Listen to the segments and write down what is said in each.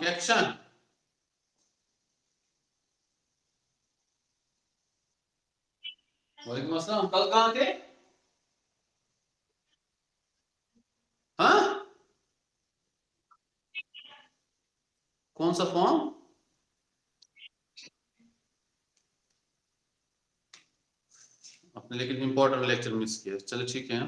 Okay action. वालेकुम अस्सलाम, कल कहाँ थे? हाँ, कौन सा फॉर्म? आपने लेकिन इंपॉर्टेंट लेक्चर मिस किया। चलो ठीक है।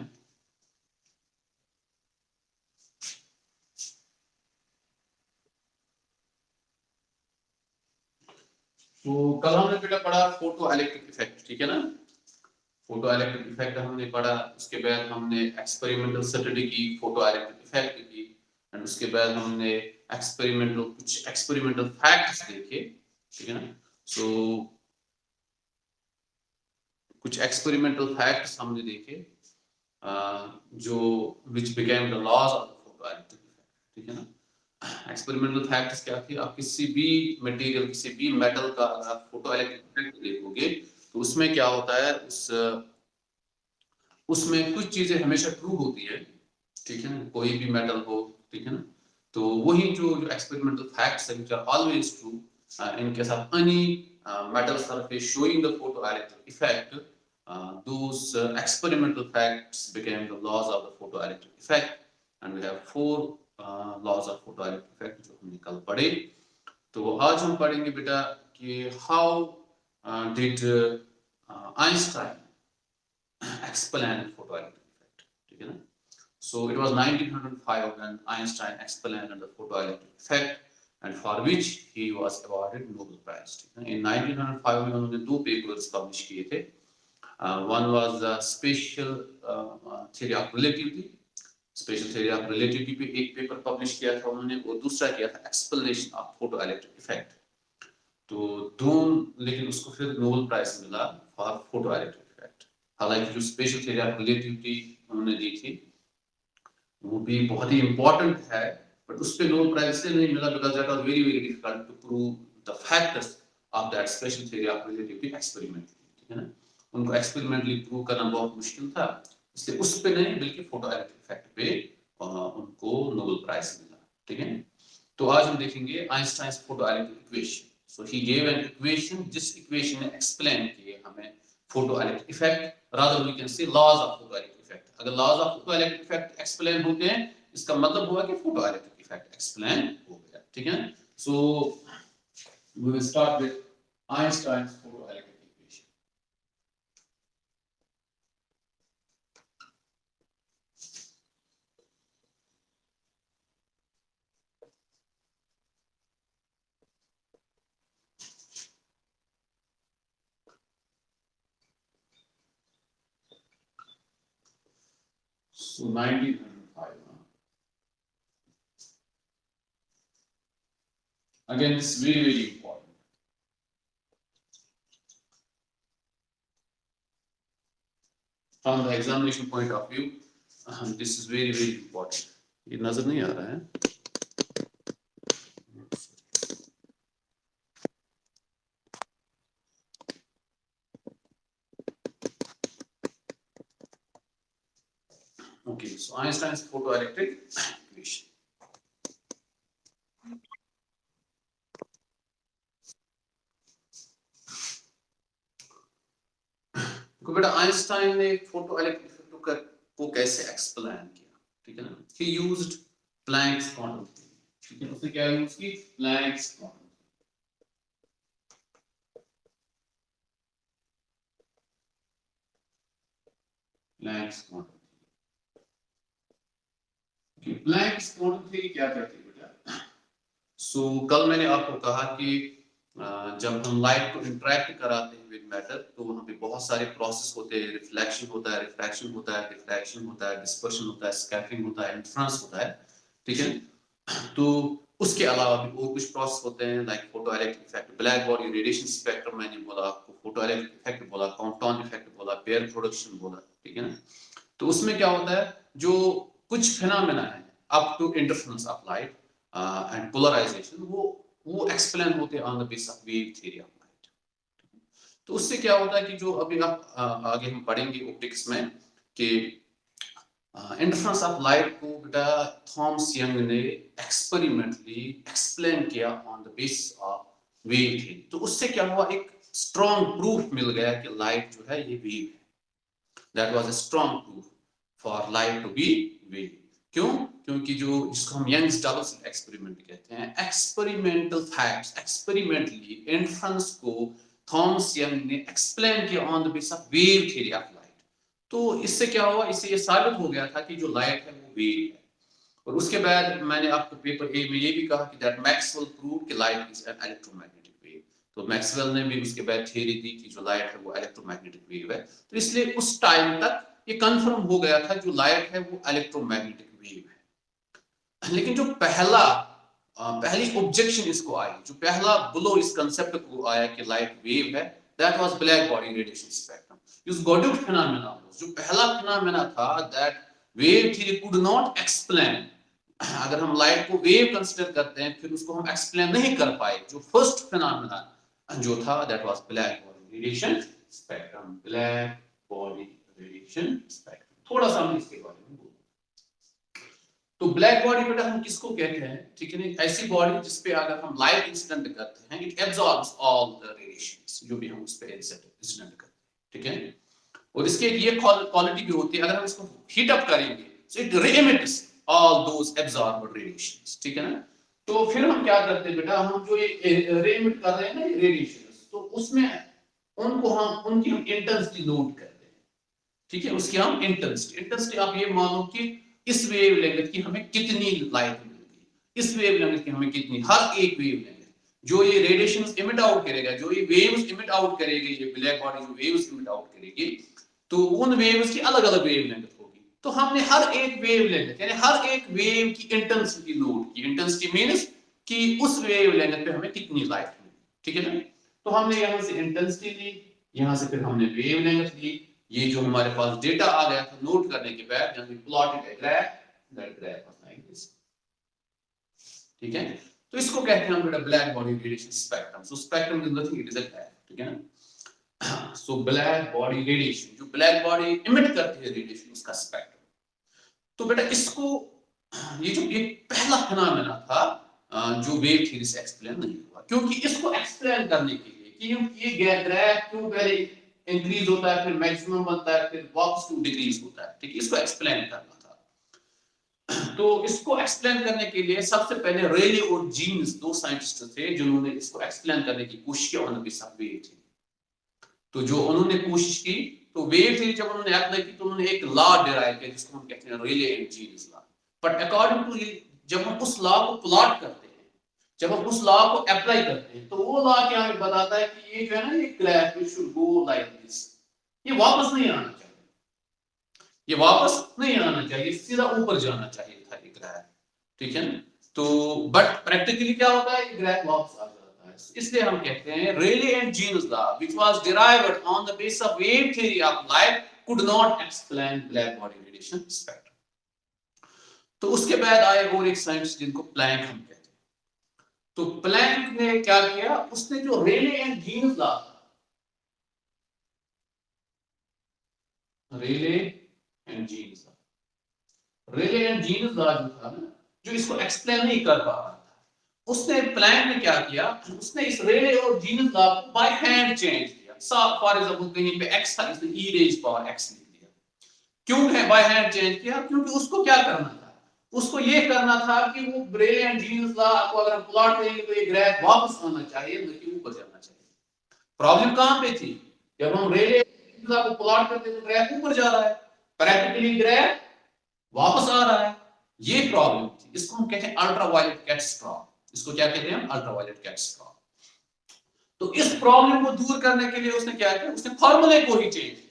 तो कल हमने बेटा पढ़ा फोटो इलेक्ट्रिक इफेक्ट, ठीक है ना। फोटो इलेक्ट्रिक इफेक्ट हमने पढ़ा, उसके बाद हमने एक्सपेरिमेंटल स्टडी की फोटो इलेक्ट्रिक इफेक्ट की, एंड उसके बाद हमने कुछ एक्सपेरिमेंटल फैक्ट्स देखे, ठीक है ना। सो कुछ एक्सपेरिमेंटल फैक्ट्स हमने देखे जो which became the laws of the photo electric effect, ठीक है ना। एक्सपेरिमेंटल फैक्ट्स क्या थी? आप किसी भी मटेरियल, किसी भी मेटल का अगर आप फोटो इलेक्ट्रिक इफेक्ट देखोगे तो उसमें क्या होता है, उसमें कुछ चीजें हमेशा ट्रू होती है, ठीक है ना, कोई भी मेटल हो, ठीक है ना। तो वही जो एक्सपेरिमेंटल फैक्ट्स है which are always true in case of any metal surface showing the photoelectric effect, those experimental facts became the laws of the photoelectric effect, and we have four laws of photoelectric effect जो हमने कल पढ़े। तो आज हम पढ़ेंगे बेटा कि how did Einstein explain photoelectric effect, ठीक है ना। So it was 1905 when Einstein explained the photoelectric effect, and for which he was awarded Nobel Prize. In 1905 में उन्होंने दो papers publish किए थे. One was the special theory of relativity. Special theory of relativity पे एक paper publish किया था उन्होंने, और दूसरा किया था explanation of photoelectric effect. तो दोनों, लेकिन उसको फिर नोबेल प्राइज मिला फॉर फोटोइलेक्ट्रिक इफेक्ट। हालांकि जो स्पेशल थ्योरी ऑफ रिलेटिविटी उन्होंने दी थी वो भी बहुत ही इंपॉर्टेंट है, बट उस पे नोबेल प्राइज इसलिए नहीं मिला because that was very very difficult to prove the facts of that special theory of relativity experimentally, ठीक है ना। उनको एक्सपेरिमेंटली प्रूव करना बहुत मुश्किल था, इसलिए उस पे नहीं बल्कि फोटोइलेक्ट्रिक इफेक्ट पे उनको नोबेल प्राइज मिला, ठीक है। तो आज हम देखेंगे Einstein's photoelectric equation. So he gave an equation, जिस इक्वेशन ने एक्सप्लेन किए हमें photoelectric effect, rather we can say laws of photoelectric effect. अगर laws of photoelectric effect explain होते हैं इसका मतलब हुआ कि फोटोइलेक्ट्रिक इफेक्ट एक्सप्लेन हो गया, ठीक है। So we will start with Einstein's photoelectric equation. So 1905. Again, this is very very important. From the examination point of view, this is very very important. ये नजर नहीं आ रहा है। Okay, so Einstein's photoelectric equation. तो बेटा Einstein ने photoelectric effect को कैसे एक्सप्लेन किया, ठीक है ना। He used Planck's quantum theory, ठीक है। उसने क्या यूज की? Planck's quantum, Planck's quantum theory. Planck's quantum theory क्या कहती है बेटा? सो कल मैंने आपको कहा कि जब हम लाइट को इंटरेक्ट कराते हैं विद मैटर तो वहां पे बहुत सारे प्रोसेस होते हैं, रिफ्लेक्शन होता है, रिफ्रैक्शन होता है, डिफ्रैक्शन होता है, डिस्पर्शन होता है, स्कैटरिंग होता है, इंफ्रांस होता है, ठीक है। तो उसके अलावा भी और कुछ प्रोसेस होते हैं like photoelectric effect, black body radiation spectrum मैंने बोला आपको, फोटोइलेक्ट्रिक इफेक्ट बोला, कॉम्पटाउन इफेक्ट बोला, पेयर प्रोडक्शन बोला, ठीक है ना। तो उसमें क्या होता है, जो कुछ फिनोमेना है up to interference of light and polarization, वो एक्सप्लेन होते हैं on the basis of wave theory of light. तो उससे क्या होता है कि जो अभी आप आगे हम पढ़ेंगे ऑप्टिक्स में कि इंटरफेरेंस ऑफ लाइट को बेटा थॉमस यंग ने एक्सपेरिमेंटली एक्सप्लेन किया on the basis of wave theory. तो उससे क्या हुआ, एक स्ट्रॉन्ग प्रूफ मिल गया कि लाइट जो है ये वेव है। That was a strong proof for light to be wave. क्यों? क्योंकि जो जिसको हम यंग्स डबल स्लिट एक्सपेरिमेंट कहते हैं, एक्सपेरिमेंटल फैक्ट्स, एक्सपेरिमेंटली इंटरफेरेंस को थॉमस यंग ने एक्सप्लेन किया on the basis of wave theory of light. तो इससे क्या हुआ, इससे ये साबित हो गया था कि जो लाइट है वो वेव है। और उसके बाद मैंने आपको पेपर ए में ये भी कहा कि दैट मैक्सवेल प्रूव्ड कि light is an electromagnetic wave. तो मैक्सवेल ने भी उसके बाद थ्योरी दी कि जो लाइट है वो इलेक्ट्रोमैग्नेटिक वेव है। तो इसलिए उस टाइम तक ये कंफर्म हो गया था जो लाइट है वो इलेक्ट्रोमैग्नेटिक वेव है। लेकिन जो पहली ऑब्जेक्शन इसको आई, जो पहला ब्लो इस कंसेप्ट को आया कि लाइट वेव है, that was black body radiation spectrum. इस गॉडुक फिनोमेना, जो पहला फिनोमेना था, that wave theory could not explain. अगर हम लाइट को वेव कंसीडर करते हैं फिर उसको हम एक्सप्लेन नहीं कर पाए। जो फर्स्ट फिनोमेना जो था that was black body radiation spectrum. Black body radiation spectrum, थोड़ा सा हम इसके बारे में बोलते हैं। तो ब्लैक बॉडी बेटा हम किसको कहते हैं? ठीक है नहीं, ऐसी बॉडी जिसपे अगर हम लाइट इंसिडेंट करते हैं, इट एब्सॉर्ब्स ऑल द रेडिएशंस जो भी हम उस पे इंसिडेंट करते हैं। ठीक है, और इसके ये क्वालिटी भी होती है, अगर हम इसको हीट अप करेंगे so it re-emits all those absorbed radiations. ठीक है ना। तो फिर हम क्या करते हैं बेटा, हम जो ये री-एमिट कर रहे हैं ना ये रेडिएशंस, तो उसमें उनकी हम इंटेंसिटी नोट करते हैं। ठीक है, उसकी हम इंटेंसिटी आप ये मानो कि इस वेवलेंथ की हमें कितनी लाइट मिल गई, इस वेवलेंथ की हमें कितनी, हर एक वेवलेंथ जो ये रेडिएशंस इमिट आउट करेगा, जो ये वेव्स इमिट आउट करेगी, ये ब्लैक बॉडी जो वेव्स इमिट आउट करेगी, तो उन वेव्स की अलग-अलग वेवलेंथ होगी। तो हमने हर एक वेवलेंथ यानी हर एक वेव की इंटेंसिटी नोट की। इंटेंसिटी मींस कि उस वेवलेंथ पे हमें कितनी लाइट मिली। ठीक है ना। तो हमने यहां से इंटेंसिटी ली, यहां से फिर हमने वेवलेंथ ली। ये जो हमारे पास डेटा आ गया था नोट करने के बाद, जब we plotted a graph, that graph was like this. ठीक है, तो इसको कहते हैं हम बेटा black body radiation spectrum. So spectrum is nothing, it is a graph. ठीक है ना। सो ब्लैक बॉडी रेडिएशन, जो ब्लैक बॉडी इमिट करती है रेडिएशन, उसका स्पेक्ट्रम। तो बेटा इसको ये पहला फिनोमेना था जो वेव थ्योरी से एक्सप्लेन नहीं हुआ, क्योंकि इसको एक्सप्लेन करने के लिए कि ये ग्राफ क्यों पहले इंक्रीज होता है, फिर मैक्सिमम बनता है, फिर वापस टू डिक्रीज होता है। ठीक है, इसको एक्सप्लेन करना था। तो इसको एक्सप्लेन करने के लिए सबसे पहले रेले और जीन्स दो साइंटिस्ट थे जिन्होंने इसको एक्सप्लेन करने की कोशिश की on the basis of wave theory. तो जो उन्होंने कोशिश की, तो वेव थ्योरी जब उन्होंने अप्लाई की तो उन्होंने एक लॉ डिराइव किया जिसको हम कहते हैं Rayleigh and Jeans law. But according to, जब हम उस लॉ को प्लॉट करते हैं, जब हम उस लॉ को अप्लाई करते हैं, तो वो लॉ क्या हमें बताता है कि ये जो है ना, ये graph it should go like this. ये वापस नहीं आना चाहिए, ये वापस नहीं आना चाहिए, सीधा ऊपर जाना चाहिए था ये ग्राफ। ठीक है ना। तो बट प्रैक्टिकली क्या होता है, ये ग्राफ वापस आ जाता है। इसलिए हम कहते हैं Rayleigh and Jeans law which was derived on the basis of wave theory of light could not explain black body radiation spectrum. तो उसके बाद आए और एक साइंटिस्ट जिनको प्लैंक हम कहते हैं। तो प्लैंक ने क्या किया, उसने जो Rayleigh and Jeans law, Rayleigh and Jeans law, Rayleigh and Jeans law जो था ना, जो इसको एक्सप्लेन नहीं कर पा रहा था, उसने प्लैंक ने क्या किया, उसने इस रेले और जीन्स लॉ को बाय हैंड चेंज किया। फॉर एग्जांपल कहीं पे x था, इसने e रेज पावर x लिख दिया। क्यों है बाय हैंड चेंज किया? क्योंकि उसको क्या करना था, उसको ये करना था कि वो रेले एंड जीन्स लॉ को अगर हम प्लॉट करेंगे तो ये ग्राफ वापस आना चाहिए, न कि ऊपर जाना चाहिए। प्रॉब्लम कहां पे थी, जब हम रेले जीन्स लॉ को प्लॉट करते तो ग्राफ ऊपर जा रहा है, प्रैक्टिकली ग्राफ वापस आ रहा है। ये प्रॉब्लम थी। इसको हम कहते हैं अल्ट्रावायलेट कैटस्ट्रॉफ। इसको क्या कहते हैं? अल्ट्रावायलेट कैटस्ट्रॉफ। तो इस प्रॉब्लम को दूर करने के लिए उसने क्या किया, उसने फार्मूले को ही चेंज किया।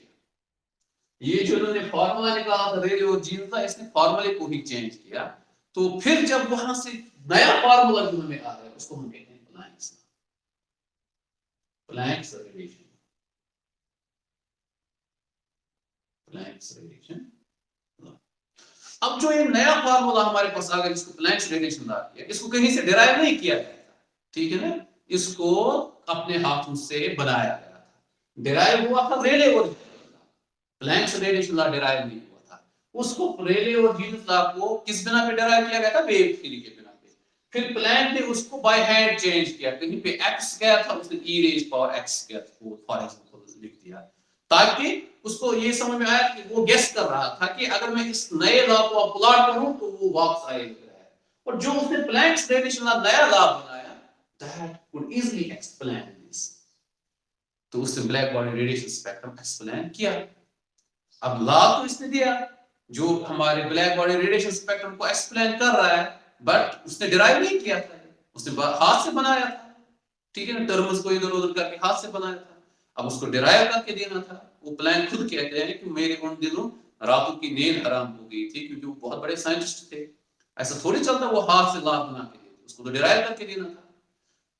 ये जो उन्होंने फार्मूला निकाला था रेले और जीन्स का, इसने फार्मूले को ही चेंज किया। तो फिर जब वहां से नया फार्मूला जो हमें आ रहा है उसको हम कहते हैं प्लैंक्स रेडिएशन। Planks radiation. अब जो ये नया फार्मूला हमारे पास आ गया जिसको प्लैंक्स रेडिएशन लॉ किया, इसको कहीं से डिराइव नहीं किया गया था। ठीक है ना, इसको अपने हाथों से बनाया गया था। डिराइव हुआ था रेले और प्लैंक्स रेडिएशन लॉ डिराइव नहीं हुआ था। उसको रेले और जीन्स लॉ को किस बिना पे डिराइव किया गया था? वेव थ्योरी के बिना पे। फिर प्लैंक ने उसको बाय हैंड चेंज किया, कहीं पे x गया था उसने e रेज पावर x गया था, फॉर एग्जांपल लिख दिया, ताकि उसको ये समझ में आया कि वो गेस कर रहा था कि अगर मैं इस नए लॉ को प्लॉट करूं तो वो वापस आएगा। और जो उसने प्लैंक्स रेडिएशन लॉ नया लॉ बनाया, that could easily explain this. तो उसने black body radiation spectrum explain किया। अब लॉ तो इसने दिया जो हमारे ब्लैक बॉडी रेडिएशन स्पेक्ट्रम को एक्सप्लेन कर रहा है, बट उसने डिराइव नहीं किया था, उसने हाथ से बनाया था, ठीक है ना, टर्म्स को इधर उधर करके हाथ से बनाया था। अब उसको डिराइव करके देना था। वो प्लान खुद कहते हैं कि मेरे उन दिनों रातों की नींद हराम हो गई थी, क्योंकि वो बहुत बड़े साइंटिस्ट थे। ऐसा थोड़ी चलता वो हाथ से लॉ बना के देते, उसको तो डिराइव करके देना था।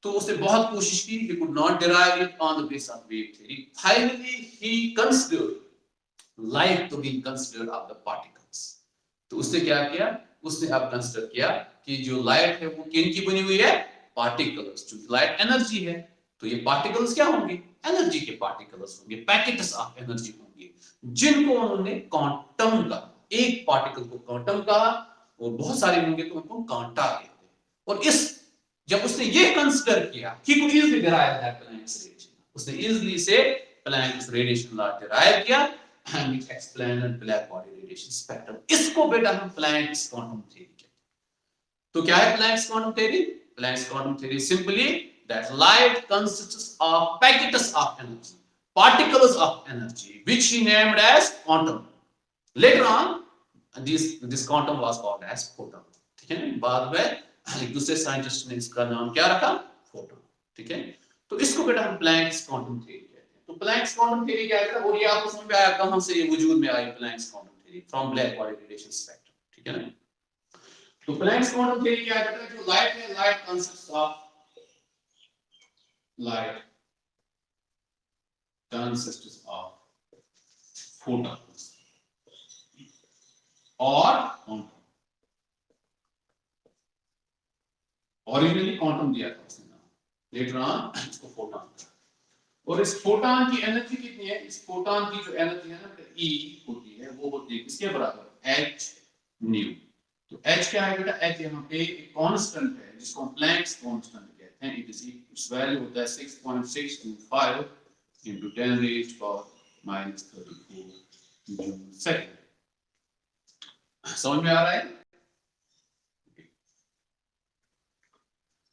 तो उसने बहुत कोशिश की, he could not derive it on the basis of wave theory. Finally he considered light to be considered of the particles. तो उसने क्या किया? उसने अब कंसीडर किया कि जो लाइट है वो किन की बनी हुई है? पार्टिकल्स। क्योंकि लाइट एनर्जी है, तो ये पार्टिकल्स क्या होंगे? एनर्जी के पार्टिकल्स होंगे, पैकेट्स ऑफ एनर्जी होंगे, जिनको उन्होंने क्वांटम कहा। एक पार्टिकल को क्वांटम कहा, और बहुत सारे होंगे तो उनको क्वांटा कहते हैं। और इस जब उसने ये कंसीडर किया, he could easily derive that Planck's radiation, उसने इजीली से Planck's radiation लॉ डिराइव किया, and it explained black body radiation spectrum. इसको बेटा हम Planck's quantum theory कहते हैं। तो क्या है Planck's quantum theory? Planck's quantum theory is simply that light consists of packets of energy, particles of energy, which he named as quantum. Later on, this quantum was called as photon. ठीक है ना? बाद में एक दूसरे scientist ने इसका नाम क्या रखा? फोटोन। ठीक है, तो इसको बेटा हम प्लैंक्स क्वांटम थ्योरी कहते हैं। तो प्लैंक्स क्वांटम थ्योरी क्या है? और ये आपको समझ में आया कहां से ये वजूद में आई Planck's quantum theory? From black body radiation spectrum. ठीक है ना? तो प्लैंक्स क्वांटम थ्योरी क्या कहता है? जो लाइट है, लाइट कंसिस्ट ऑफ फोटॉन्स और क्वांटम। ओरिजिनली क्वांटम दिया था उसने नाम, लेटर ऑन इसको फोटॉन। और इस फोटॉन की एनर्जी कितनी है? इस फोटॉन की जो एनर्जी है ना, E होती है, वो होती है किसके बराबर? h new. तो h क्या है बेटा? h यहाँ पे एक कांस्टेंट है जिसको हम प्लैंक्स कांस्टेंट कहते हैं। इट्स वैल्यू होता है 6.625 into 10 raised power minus 34 joule second. समझ में आ रहा है?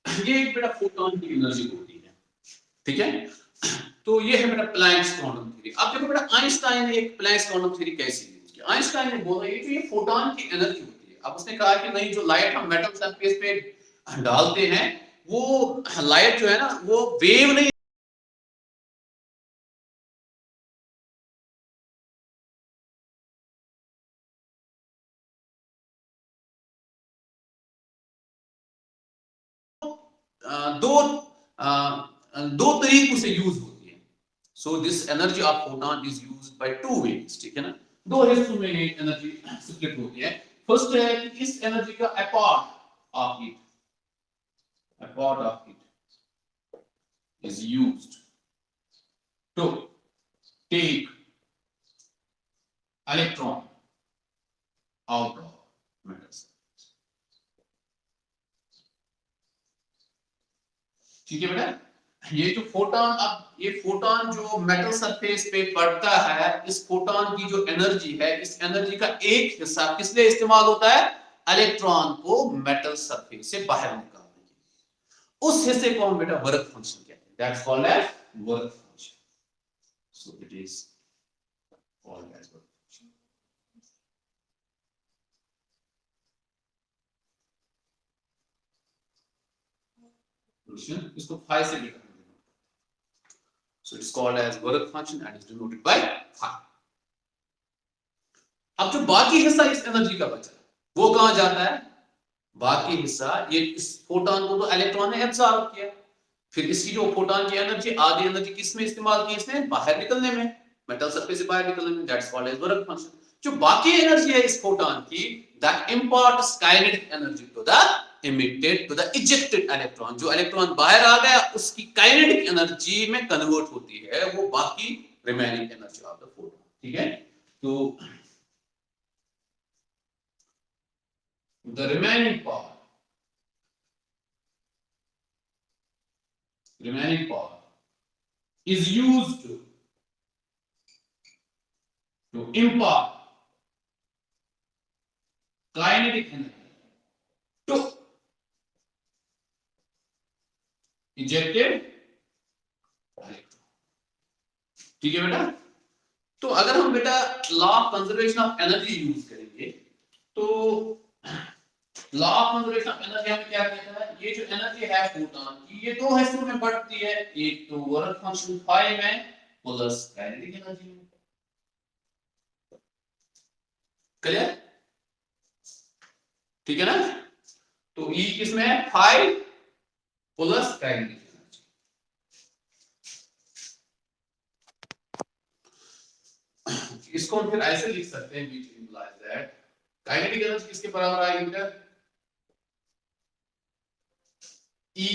ये एक बेटा फोटॉन की एनर्जी होती है। ठीक है, तो ये है बेटा प्लैंक्स क्वांटम थ्योरी। अब देखो बेटा, आइंस्टाइन ने एक प्लैंक्स क्वांटम थ्योरी कैसे यूज की? आइंस्टाइन ने बोला ये जो ये फोटॉन की एनर्जी होती है। अब उसने कहा कि नहीं, जो लाइट हम मेटल सरफेस पे डालते हैं, वो लाइट जो है ना, वो वेव नहीं, दो दो तरीकों से यूज होती है। So this energy of photon is used by two ways. ठीक है ना? दो हिस्सों में ये एनर्जी स्प्लिट होती है। फर्स्ट है कि इस एनर्जी का a part of it is used to take electron out of metals। ठीक है बेटा, ये जो फोटॉन, अब ये फोटॉन जो मेटल सरफेस पे पड़ता है, इस फोटॉन की जो एनर्जी है, इस एनर्जी का एक हिस्सा किस लिए इस्तेमाल होता है? इलेक्ट्रॉन को मेटल सरफेस से बाहर निकालने के लिए। उस हिस्से को हम बेटा वर्क फंक्शन कहते हैं। That's called as work function. So it is called as work function. इसको फाई से लिखा है। So it is called as work function and is denoted by phi. अब जो बाकी हिस्सा इस एनर्जी का बचा वो कहां जाता है? बाकी हिस्सा, ये इस फोटॉन को तो इलेक्ट्रॉन ने एब्सॉर्ब किया, फिर इसकी जो फोटॉन की एनर्जी, आधी एनर्जी किस में इस्तेमाल की इसने? बाहर निकलने में, मेटल सरफेस से बाहर निकलने में। That's called as work function. जो बाकी एनर्जी है इस फोटॉन की, that imparts kinetic energy to the emitted to the ejected electron। जो इलेक्ट्रॉन बाहर आ गया उसकी काइनेटिक एनर्जी में कन्वर्ट होती है, वो बाकी remaining energy of the photon. ठीक है, तो the remaining part is used to impart kinetic energy to ejected electron. ठीक है बेटा? तो अगर हम बेटा law of conservation of energy use करेंगे तो law of conservation of energy हमें क्या कहता है? ये जो एनर्जी है फोटॉन की ये दो हिस्सों में बढ़ती है, एक तो वर्क फंक्शन फाई में प्लस काइनेटिक एनर्जी में। क्लियर? ठीक है ना? तो ई किसमें है? Phi plus kinetic energy. इसको हम फिर ऐसे लिख सकते हैं which implies that kinetic energy किसके बराबर आएगी बेटा? E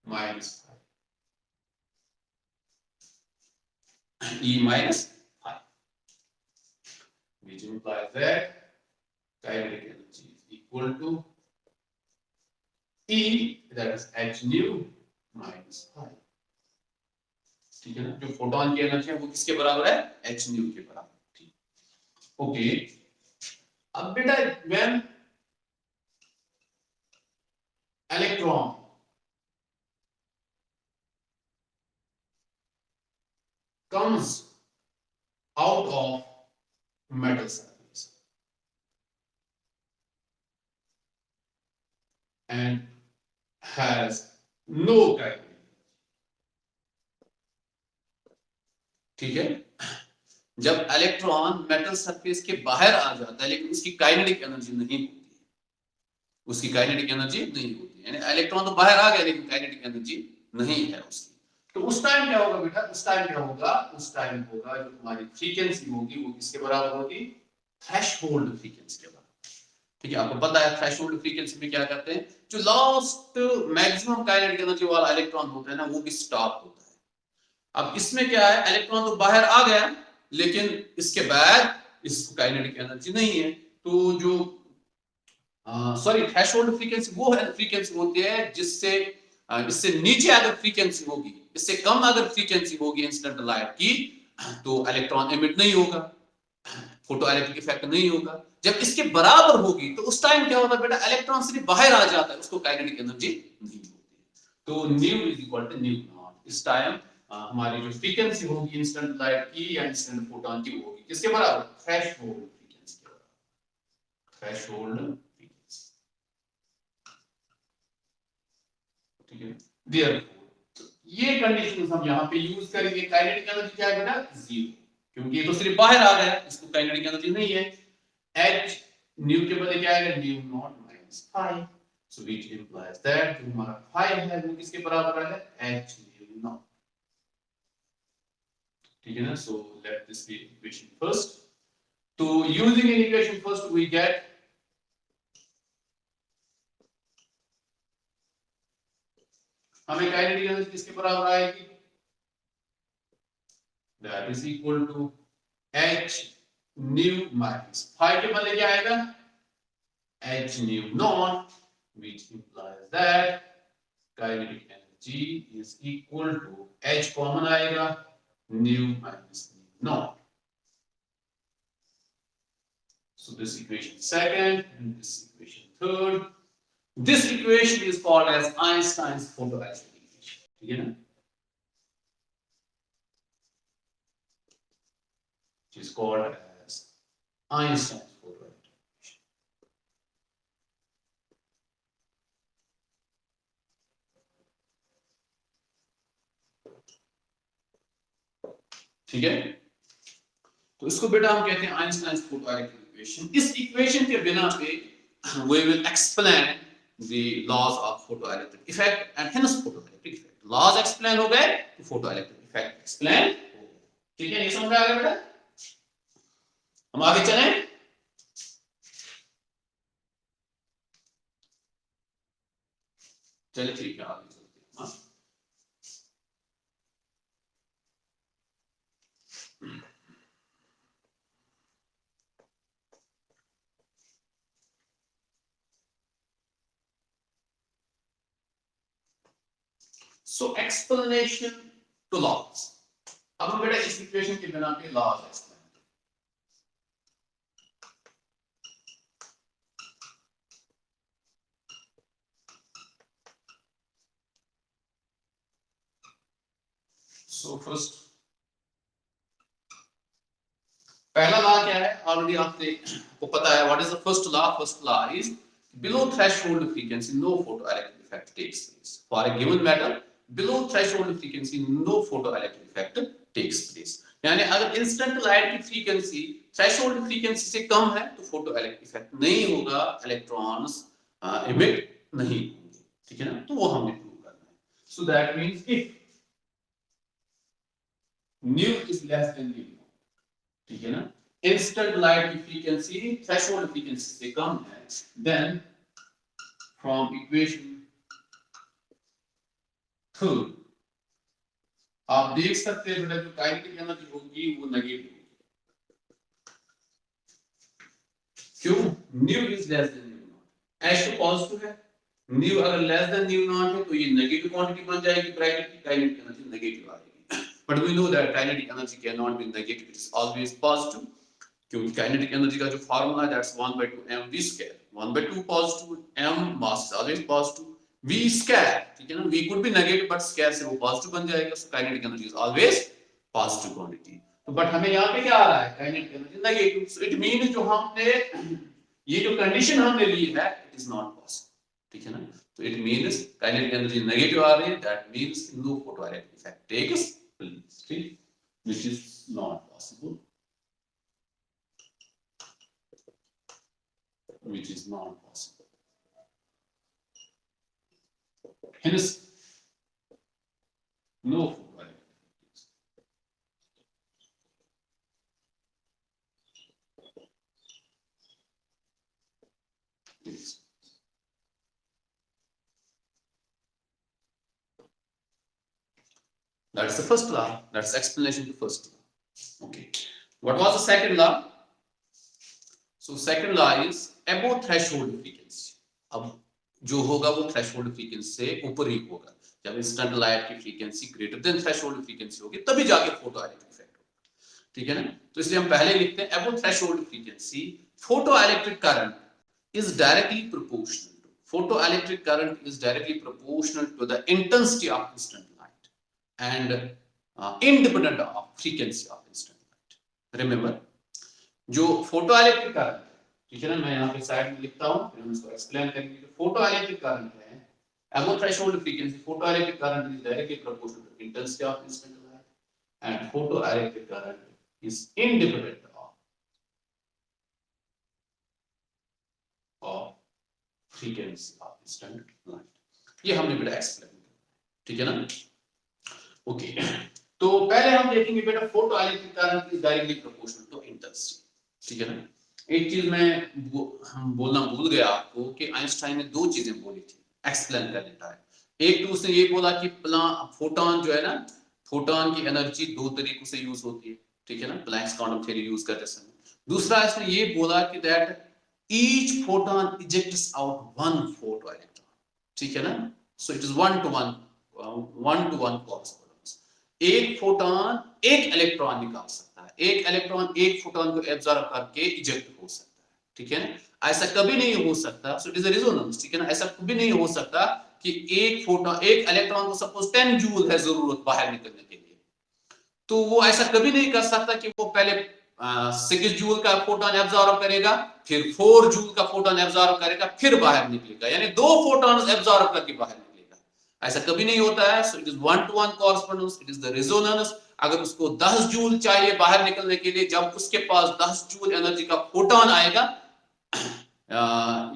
minus E minus phi, which implies that kinetic energy is equal to E, that is h nu minus phi। ठीक है ना? जो फोटॉन की एनर्जी है वो किसके बराबर है? h nu के बराबर। ठीक, ओके। अब बेटा when electron comes out of metal surface and has no kinetic, ठीक है? जब इलेक्ट्रॉन मेटल सरफेस के बाहर आ जाता है लेकिन उसकी काइनेटिक एनर्जी नहीं होती है, उसकी काइनेटिक एनर्जी नहीं होती है, यानी इलेक्ट्रॉन तो बाहर आ गया लेकिन काइनेटिक एनर्जी नहीं है उसकी। तो उस टाइम क्या होगा बेटा? उस टाइम क्या होगा? उस टाइम होगा जो हमारी फ्रीक्वेंसी होगी वो किसके बराबर होगी? थ्रेशोल्ड फ्रीक्वेंसी के बराबर। ठीक है, आपको पता है थ्रेशोल्ड फ्रीक्वेंसी में क्या करते हैं? जो लास्ट मैक्सिमम काइनेटिक एनर्जी वाला इलेक्ट्रॉन होता है ना वो भी स्टॉप होता है। अब इसमें क्या है? इलेक्ट्रॉन तो बाहर आ गया लेकिन इसके बाद इसको काइनेटिक एनर्जी नहीं है। तो जो सॉरी थ्रेशोल्ड फ्रीक्वेंसी वो है फ्रीक्वेंसी होती है जिससे इससे नीचे अगर फ्रीक्वेंसी होगी, इससे कम अगर फ्रीक्वेंसी होगी इंसिडेंट लाइट की तो इलेक्ट्रॉन एमिट नहीं होगा, फोटो इलेक्ट्रिक इफेक्ट नहीं होगा। जब इसके बराबर होगी तो उस टाइम क्या होता है बेटा? इलेक्ट्रॉन सिर्फ बाहर आ जाता है, उसको काइनेटिक एनर्जी नहीं होती है। तो nu is equal to nu naught. इस टाइम हमारी जो फ्रीक्वेंसी होगी इंसिडेंट लाइट की या इंसिडेंट फोटॉन की वो होगी किसके बराबर? थ्रेशोल्ड फ्रीक्वेंसी के बराबर। थ्रेशोल्ड फ्रीक्वेंसी, ठीक है? देयरफॉर ये कंडीशंस हम यहां पे यूज करेंगे। काइनेटिक एनर्जी क्या है बेटा? जीरो, क्योंकि ये तो सिर्फ बाहर आ गया, इसको काइनेटिक एनर्जी नहीं है। h न्यू के बदले क्या आएगा? Nu naught minus phi. So which implies that जो हमारा फाई है वो किसके बराबर आएगा? h nu naught. ठीक है ना? So let this be equation first. तो using in equation first we get हमें काइनेटिक एनर्जी किसके बराबर आएगी? That is equal to h nu minus phi के बदले क्या आएगा? h nu naught, which implies that kinetic energy is equal to h common आएगा nu minus nu naught. So this equation second and this equation third. This equation is called as Einstein's photoelectric equation. ठीक है ना? It is called as Einstein's photoelectric equation. ठीक है? तो इसको बेटा हम कहते हैं आइंस्टाइन्स photoelectric equation। इस इक्वेशन के बिना पे we will explain the laws of photoelectric effect and hence photoelectric effect। laws explain हो गए तो photoelectric effect explain हो गए। ठीक है? ये समझ आ गया बेटा? हम आगे चलें। चलिए ठीक है, आगे चलते हैं। हाँ, सो एक्सप्लेनेशन टू लॉज। अब हम बेटा इस इक्वेशन के बिना पे लॉज एक्सप्लेन। सो फर्स्ट पहला लॉ क्या है, ऑलरेडी आपको पता है। What is the first law? First law is below threshold frequency no photoelectric effect takes place. For a given metal below threshold frequency no photoelectric effect takes place. यानी अगर instant light की frequency threshold frequency से कम है तो photoelectric effect नहीं होगा, electrons emit नहीं होंगे, ठीक है ना। तो वो हमने प्रूव करना है। So that means if new is less than new, ठीक है ना, इंस्टेंट लाइट की फ्रीक्वेंसी थ्रेशोल्ड फ्रीक्वेंसी से कम है, देन फ्रॉम इक्वेशन 2 आप देख सकते हैं बेटा जो काइनेटिक एनर्जी होगी वो नेगेटिव होगी। क्यों? Nu is less than nu naught, h तो पॉजिटिव है, न्यू अगर लेस देन न्यू नॉट है तो ये नेगेटिव क्वांटिटी बन जाएगी, ब्रैकेट की काइनेटिक एनर्जी नेगेटिव आएगी। But we know that kinetic energy can not be negative, it is always positive, क्योंकि काइनेटिक एनर्जी का जो फार्मूला है that's 1/2 mv square, 1/2 positive, m mass is always positive, v square, ठीक है ना, v could be negative but square से वो positive बन जाएगा। So kinetic energy is always positive quantity. तो बट हमें यहाँ पे क्या आ रहा है, kinetic energy negative. So it mean जो हमने ये जो कंडीशन हमने ली है इट इज नॉट पॉसिबल, ठीक है ना। तो it means kinetic energy negative आ रही है, that means no photoelectric effect takes place, ठीक, which is not possible, which is not possible. Hence, no photoelectric. That's the first law. That's explanation to first law. Okay. What was the second law? So second law is above threshold frequency. अब जो होगा वो threshold frequency से ऊपर ही होगा। जब instant light की frequency greater than threshold frequency होगी तभी जाके फोटोइलेक्ट्रिक इफेक्ट होगा, ठीक है ना। तो इसलिए हम पहले लिखते हैं above threshold frequency photoelectric current is directly proportional to, photoelectric current is directly proportional to the intensity of instant light and independent of frequency of instant light. Remember, जो फोटोइलेक्ट्रिक करंट, ठीक है ना, मैं यहाँ पे साइड में लिखता हूँ, फिर हम इसको एक्सप्लेन करेंगे। जो फोटोइलेक्ट्रिक करंट है above threshold frequency, photoelectric current is directly proportional to intensity of instant light and photoelectric current is independent of frequency of instant light। ये हमने बेटा एक्सप्लेन किया, ठीक है ना। ओके, तो पहले हम देखेंगे बेटा photoelectric current is directly proportional to intensity, ठीक है ना। एक चीज मैं हम बोलना भूल गया आपको कि आइंस्टाइन ने दो चीजें बोली थी एक्सप्लेन करने टाइम। एक तो उसने ये बोला कि फोटोन जो है ना, फोटोन की एनर्जी दो तरीकों से यूज होती है, ठीक है ना, प्लैंक्स क्वांटम थ्योरी यूज करते समय। दूसरा इसने ये बोला कि that each photon ejects out one photo electron, ठीक है ना। सो it is one two one correspondence. एक फोटोन एक इलेक्ट्रॉन निकाल सकता है, एक इलेक्ट्रॉन एक फोटोन को एब्जॉर्ब करके इजेक्ट हो सकता है, ठीक है ना। ऐसा कभी नहीं हो सकता, सो इट इज अ रेजोनेंस, ठीक है ना। ऐसा कभी नहीं हो सकता कि एक फोटोन एक इलेक्ट्रॉन को सपोज 10 जूल है जरूरत बाहर निकलने के लिए, तो वो ऐसा कभी नहीं कर सकता कि वो पहले 6 जूल का फोटोन एब्जॉर्ब करेगा, फिर 4 जूल का फोटोन एब्जॉर्ब करेगा, फिर बाहर निकलेगा, यानी दो फोटॉन्स एब्जॉर्ब करके बाहर निकलेगा, ऐसा कभी नहीं होता है। सो it is one two one correspondence, it is the resonance. अगर उसको 10 जूल चाहिए बाहर निकलने के लिए, जब उसके पास 10 जूल एनर्जी का फोटोन आएगा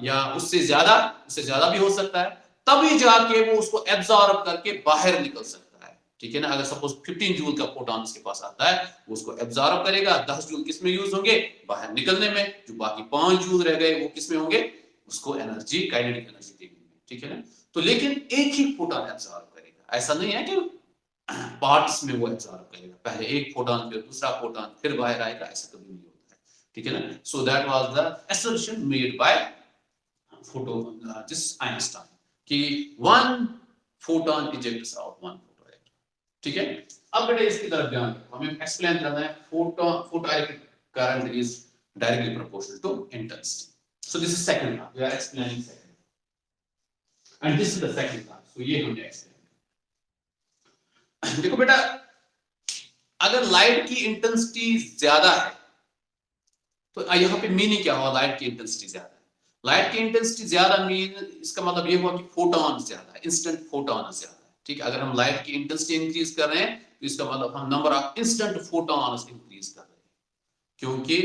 या उससे ज्यादा भी हो सकता है, तभी जाके वो उसको एब्जॉर्ब करके बाहर निकल सकता है, ठीक है ना। अगर सपोज 15 जूल का फोटोन उसके पास आता है, वो उसको एब्जॉर्ब करेगा, 10 जूल किसमें यूज होंगे, बाहर निकलने में, जो बाकी 5 जूल रह गए वो किसमें होंगे, उसको एनर्जी काइनेटिक एनर्जी देने में, ठीक है ना। तो लेकिन एक ही फोटोन एब्जॉर्ब करेगा, ऐसा नहीं है कि पार्ट्स में वो एब्जॉर्ब करेगा, पहले एक फोटोन फिर दूसरा फोटोन फिर बाहर आएगा, ऐसा कभी नहीं होता है, ठीक है ना। So that was the assertion made by photo this Einstein कि one photon ejects out one photo electron. ठीक है, अब बेटा इसकी तरफ ध्यान रखो, हमें एक्सप्लेन करना है photo electric current is directly proportional to intensity. So this is second part, we are explaining second and this is the second part. So ये हमने एक्सप्लेन। देखो बेटा, अगर लाइट की इंटेंसिटी ज्यादा है तो यहाँ पे मीनिंग क्या हुआ, लाइट की इंटेंसिटी ज्यादा है। लाइट की इंटेंसिटी ज्यादा मीन इसका मतलब ये हुआ कि फोटॉन ज्यादा है, इंस्टेंट फोटॉन ज्यादा है। ठीक है, अगर हम लाइट की इंटेंसिटी इंक्रीज कर रहे हैं तो इसका मतलब हम number of instant photons increase कर रहे हैं, क्योंकि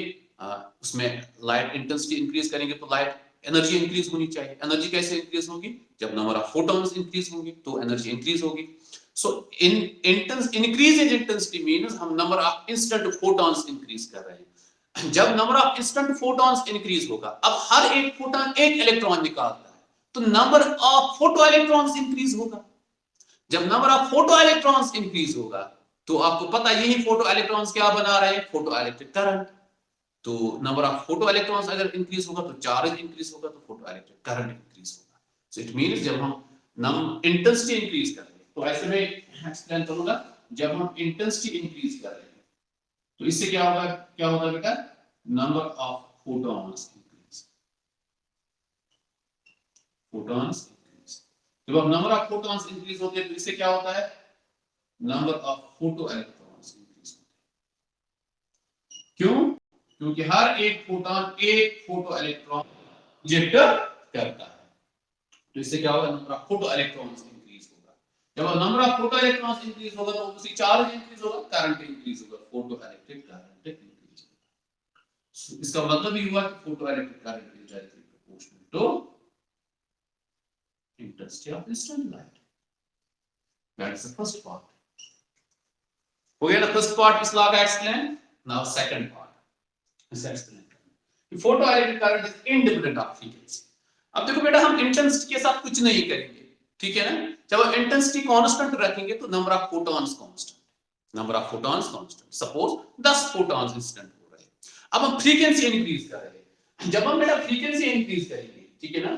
उसमें लाइट इंटेंसिटी इंक्रीज करेंगे तो लाइट एनर्जी इंक्रीज होनी चाहिए। एनर्जी कैसे इंक्रीज होगी, जब नंबर ऑफ फोटॉन्स इंक्रीज होंगे तो एनर्जी इंक्रीज होगी। So in increase in intensity means हम number of instant photons increase कर रहे हैं। जब number of instant photons increase होगा, अब हर एक फोटॉन एक इलेक्ट्रॉन निकालता है, तो number of photo electrons increase होगा। जब number of photo electrons increase होगा तो आपको पता है यही फोटो इलेक्ट्रॉन्स क्या बना रहे हैं, फोटो इलेक्ट्रिक करंट। तो नंबर ऑफ फोटो इलेक्ट्रॉन्स अगर इंक्रीज होगा तो चार्ज इंक्रीज होगा, तो फोटो इलेक्ट्रिक करंट इंक्रीज होगा। सो इट मींस जब हम इंटेंसिटी इंक्रीज कर रहे हैं, तो ऐसे में एक्सप्लेन करूंगा, जब हम इंटेंसिटी इंक्रीज कर रहे हैं तो इससे क्या होगा बेटा, number of photons increase. Photons increase, जब अब नंबर ऑफ फोटॉन्स इंक्रीज होते हैं तो इससे क्या होता है, number of photo electrons increase होते हैं। क्यों, क्योंकि हर एक फोटॉन एक फोटो इलेक्ट्रॉन इजेक्ट करता है, तो इससे क्या होगा, number of photo electrons increase होगा। जब number of photo electrons increase होगा तो उसी चार्ज इंक्रीज होगा, करंट इंक्रीज होगा, फोटो इलेक्ट्रिक करंट इंक्रीज होगा। इसका मतलब ये हुआ कि photo electric current is directly proportional to intensity of instant light. That is the first part. हो गया ना फर्स्ट पार्ट इस लॉ का एक्सप्लेन। नाउ सेकंड पार्ट इसे एक्सप्लेन करना, photo electric current is independent of frequency. अब देखो बेटा, हम इंटेंसिटी के साथ कुछ नहीं करेंगे, ठीक है ना। जब हम इंटेंसिटी कांस्टेंट रखेंगे तो number of photons constant, number of photons constant. Suppose 10 photons instant हो रहे हैं, अब हम फ्रीक्वेंसी इंक्रीज कर रहे हैं। जब हम बेटा फ्रीक्वेंसी इंक्रीज करेंगे, ठीक है ना,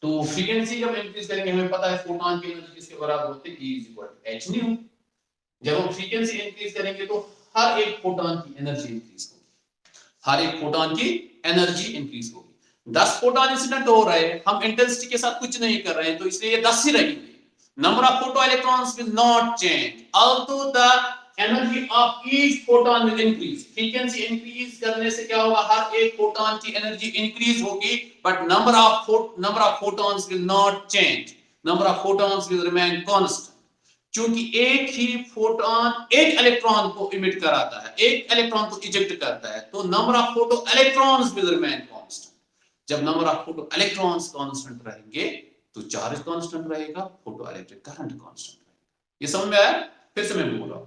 तो फ्रीक्वेंसी जब इंक्रीज करेंगे हमें पता है फोटॉन की एनर्जी किसके बराबर होती है, E = h न्यू। जब हम फ्रीक्वेंसी इंक्रीज करेंगे तो हर एक फोटॉन की एनर्जी इंक्रीज होगी, हर एक फोटॉन की एनर्जी इंक्रीज होगी। 10 फोटॉन इंसिडेंट हो रहे हैं, हम इंटेंसिटी के साथ कुछ नहीं कर रहे हैं, तो इसलिए ये 10 ही रहेंगे। Number of photo electrons will not change although the energy of each photon will increase. Frequency increase करने से क्या होगा, हर एक फोटॉन की एनर्जी इंक्रीज होगी, but number of photons will not change, number of photons will remain constant. क्योंकि एक ही photon एक इलेक्ट्रॉन को इमिट कराता है, एक इलेक्ट्रॉन को इजेक्ट करता है, तो number of photo electrons will remain constant. जब number of photo electrons constant रहेंगे तो चार्ज कांस्टेंट रहेगा, फोटो इलेक्ट्रिक करंट कांस्टेंट रहेगा। ये समझ में आया? फिर से मैं बोल रहा हूं,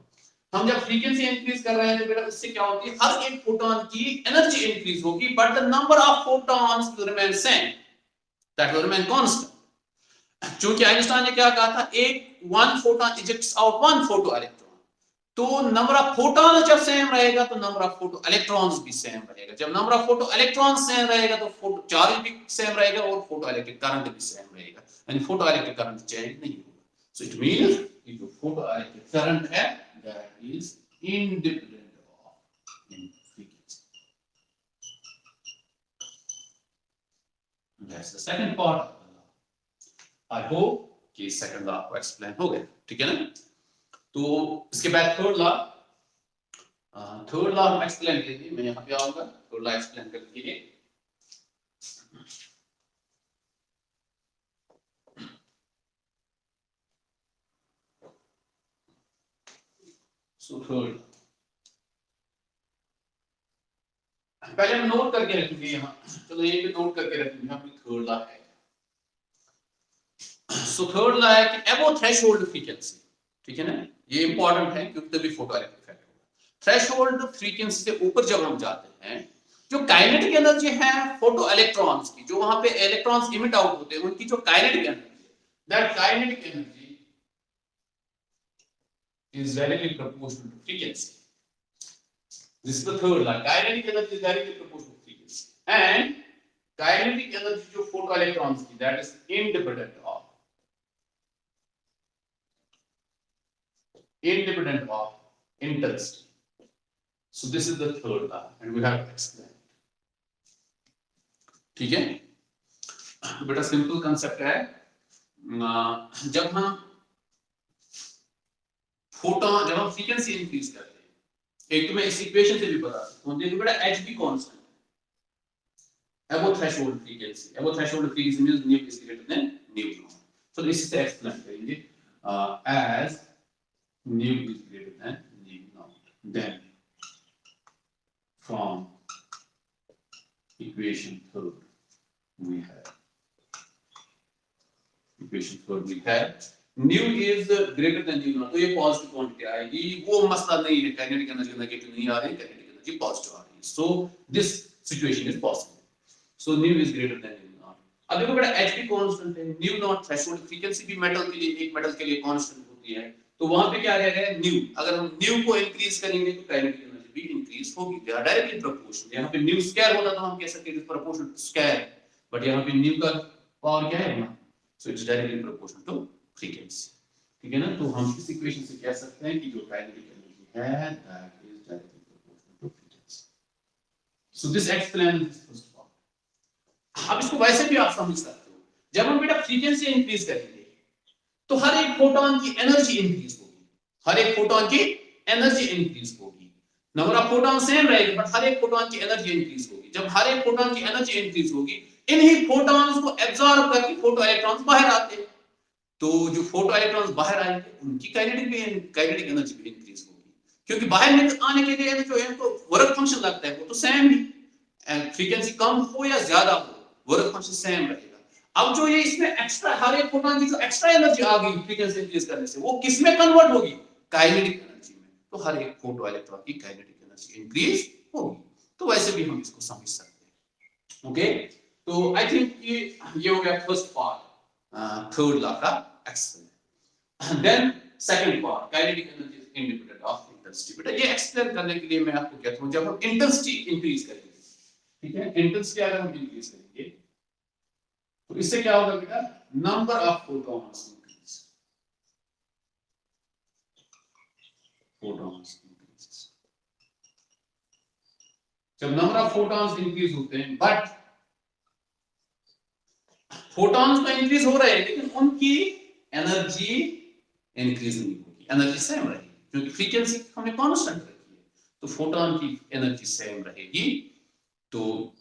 हम जब फ्रीक्वेंसी इंक्रीज कर रहे हैं तो बेटा इससे क्या होती है, हर एक फोटॉन की एनर्जी इंक्रीज होगी, but the number of photons will remain same, that will remain constant. क्योंकि आइंस्टाइन ने क्या कहा था, one photon ejects out one photo electron, तो नंबर ऑफ फोटॉन जब सेम रहेगा तो नंबर ऑफ फोटो इलेक्ट्रॉन्स भी सेम रहेगा। जब number of photo electrons same रहेगा तो फोटो चार्ज भी सेम रहेगा और फोटो इलेक्ट्रिक करंट भी सेम रहेगा, यानी फोटो इलेक्ट्रिक करंट चेंज नहीं होगा। सो इट मींस कि जो फोटो इलेक्ट्रिक करंट है that is independent of frequency. That's the second part. I hope कि सेकंड लॉ आपको एक्सप्लेन हो गया, ठीक है ना। तो इसके बाद थर्ड लॉ हम एक्सप्लेन करेंगे, मैं यहां पे आऊंगा थर्ड लॉ एक्सप्लेन करने के लिए। सो थर्ड, पहले हम नोट करके रखेंगे यहां, चलो ये भी नोट करके रखेंगे, अपनी थर्ड लॉ है। सो थर्ड लॉ है कि अबव थ्रेशोल्ड फ्रीक्वेंसी, ठीक है ना, ये इंपॉर्टेंट है क्योंकि तभी फोटो इलेक्ट्रिक इफेक्ट होगा। थ्रेशोल्ड फ्रीक्वेंसी से ऊपर जब हम जाते हैं, जो काइनेटिक एनर्जी है फोटो इलेक्ट्रॉन्स की, जो वहां पे इलेक्ट्रॉन्स इमिट आउट होते हैं, उनकी जो काइनेटिक एनर्जी है, that kinetic energy is directly proportional to frequency. This is the third law. Kinetic energy is directly proportional to frequency, and kinetic energy जो photoelectrons की, that is independent of independent of intensity. So this is the third law and we have to explain. ठीक है, बेटा simple concept है। जब हम photon, जब हम फ्रीक्वेंसी इंक्रीज करते हैं, एक तो मैं इस इक्वेशन से भी बता सकता हूं, देखो बेटा h भी कांस्टेंट है, above threshold frequency, above threshold frequency means nu is greater than nu naught. So this is explain करेंगे as nu is greater than nu naught, then from equation third we have nu is greater than nu naught, तो ये positive quantity आएगी। वो मसला नहीं है kinetic energy negative नहीं आ रही, काइनेटिक एनर्जी पॉजिटिव आ रही है। So this situation is possible. So nu is greater than nu naught। अब देखो बेटा h भी कांस्टेंट है, nu naught थ्रेशोल्ड फ्रीक्वेंसी भी मेटल के लिए, एक मेटल के लिए कांस्टेंट होती है, तो वहां पे क्या रहेगा nu। अगर हम nu को इंक्रीज करेंगे तो काइनेटिक एनर्जी भी इंक्रीज होगी, दे आर डायरेक्टली प्रोपोर्शनल। यहां पे nu स्क्वायर होता तो हम कह सकते हैं प्रोपोर्शनल टू स्क्वायर, बट यहां पे nu का पावर क्या है, so it's directly proportional to frequency. ठीक है ना, तो हम इस इक्वेशन से कह सकते हैं कि जो काइनेटिक एनर्जी है that is directly proportional to frequency. So this explains this first part. अब इसको वैसे भी आप समझ सकते हो, जब हम बेटा फ्रीक्वेंसी इंक्रीज करेंगे तो हर एक फोटोन की एनर्जी इंक्रीज होगी, हर एक फोटोन की एनर्जी इंक्रीज होगी। नंबर ऑफ फोटोन सेम रहेगी बट हर एक फोटोन की एनर्जी इंक्रीज होगी। जब हर एक फोटोन की एनर्जी इंक्रीज होगी, इन्हीं फोटोन्स को एब्जॉर्ब करके फोटो इलेक्ट्रॉन्स बाहर आते हैं, तो जो फोटो इलेक्ट्रॉन्स बाहर आएंगे उनकी काइनेटिक एनर्जी भी इंक्रीज होगी, क्योंकि बाहर आने के लिए जो है तो वर्क फंक्शन लगता है वो तो सेम ही, फ्रीक्वेंसी कम हो या ज्यादा हो वर्क फंक्शन सेम रहेगा। अब जो ये इसमें एक्स्ट्रा हर एक फोटोन की जो एक्स्ट्रा एनर्जी आ गई फ्रीक्वेंसी इंक्रीज करने से, वो किस में कन्वर्ट होगी, काइनेटिक एनर्जी में। तो हर एक फोटो इलेक्ट्रॉन की काइनेटिक एनर्जी इंक्रीज होगी। तो वैसे भी हम इसको समझ सकते हैं। ओके, तो आई थिंक ये हो गया फर्स्ट पार्ट, थर्ड लॉ का explain. Then second part, kinetic energy is independent of intensity. बेटा ये एक्सप्लेन करने के लिए मैं आपको कहता हूं, जब हम इंटेंसिटी इंक्रीज करेंगे, ठीक है, इंटेंसिटी अगर हम इंक्रीज करेंगे तो इससे क्या होगा बेटा, number of photons increase, photons increase. जब नंबर ऑफ फोटॉन्स इंक्रीज होते हैं, बट फोटॉन्स तो इंक्रीज हो रहे हैं लेकिन उनकी एनर्जी इंक्रीज नहीं होगी, एनर्जी सेम रहेगी, क्योंकि फ्रीक्वेंसी हमने कांस्टेंट रखी है, तो फोटॉन की एनर्जी सेम रहेगी। तो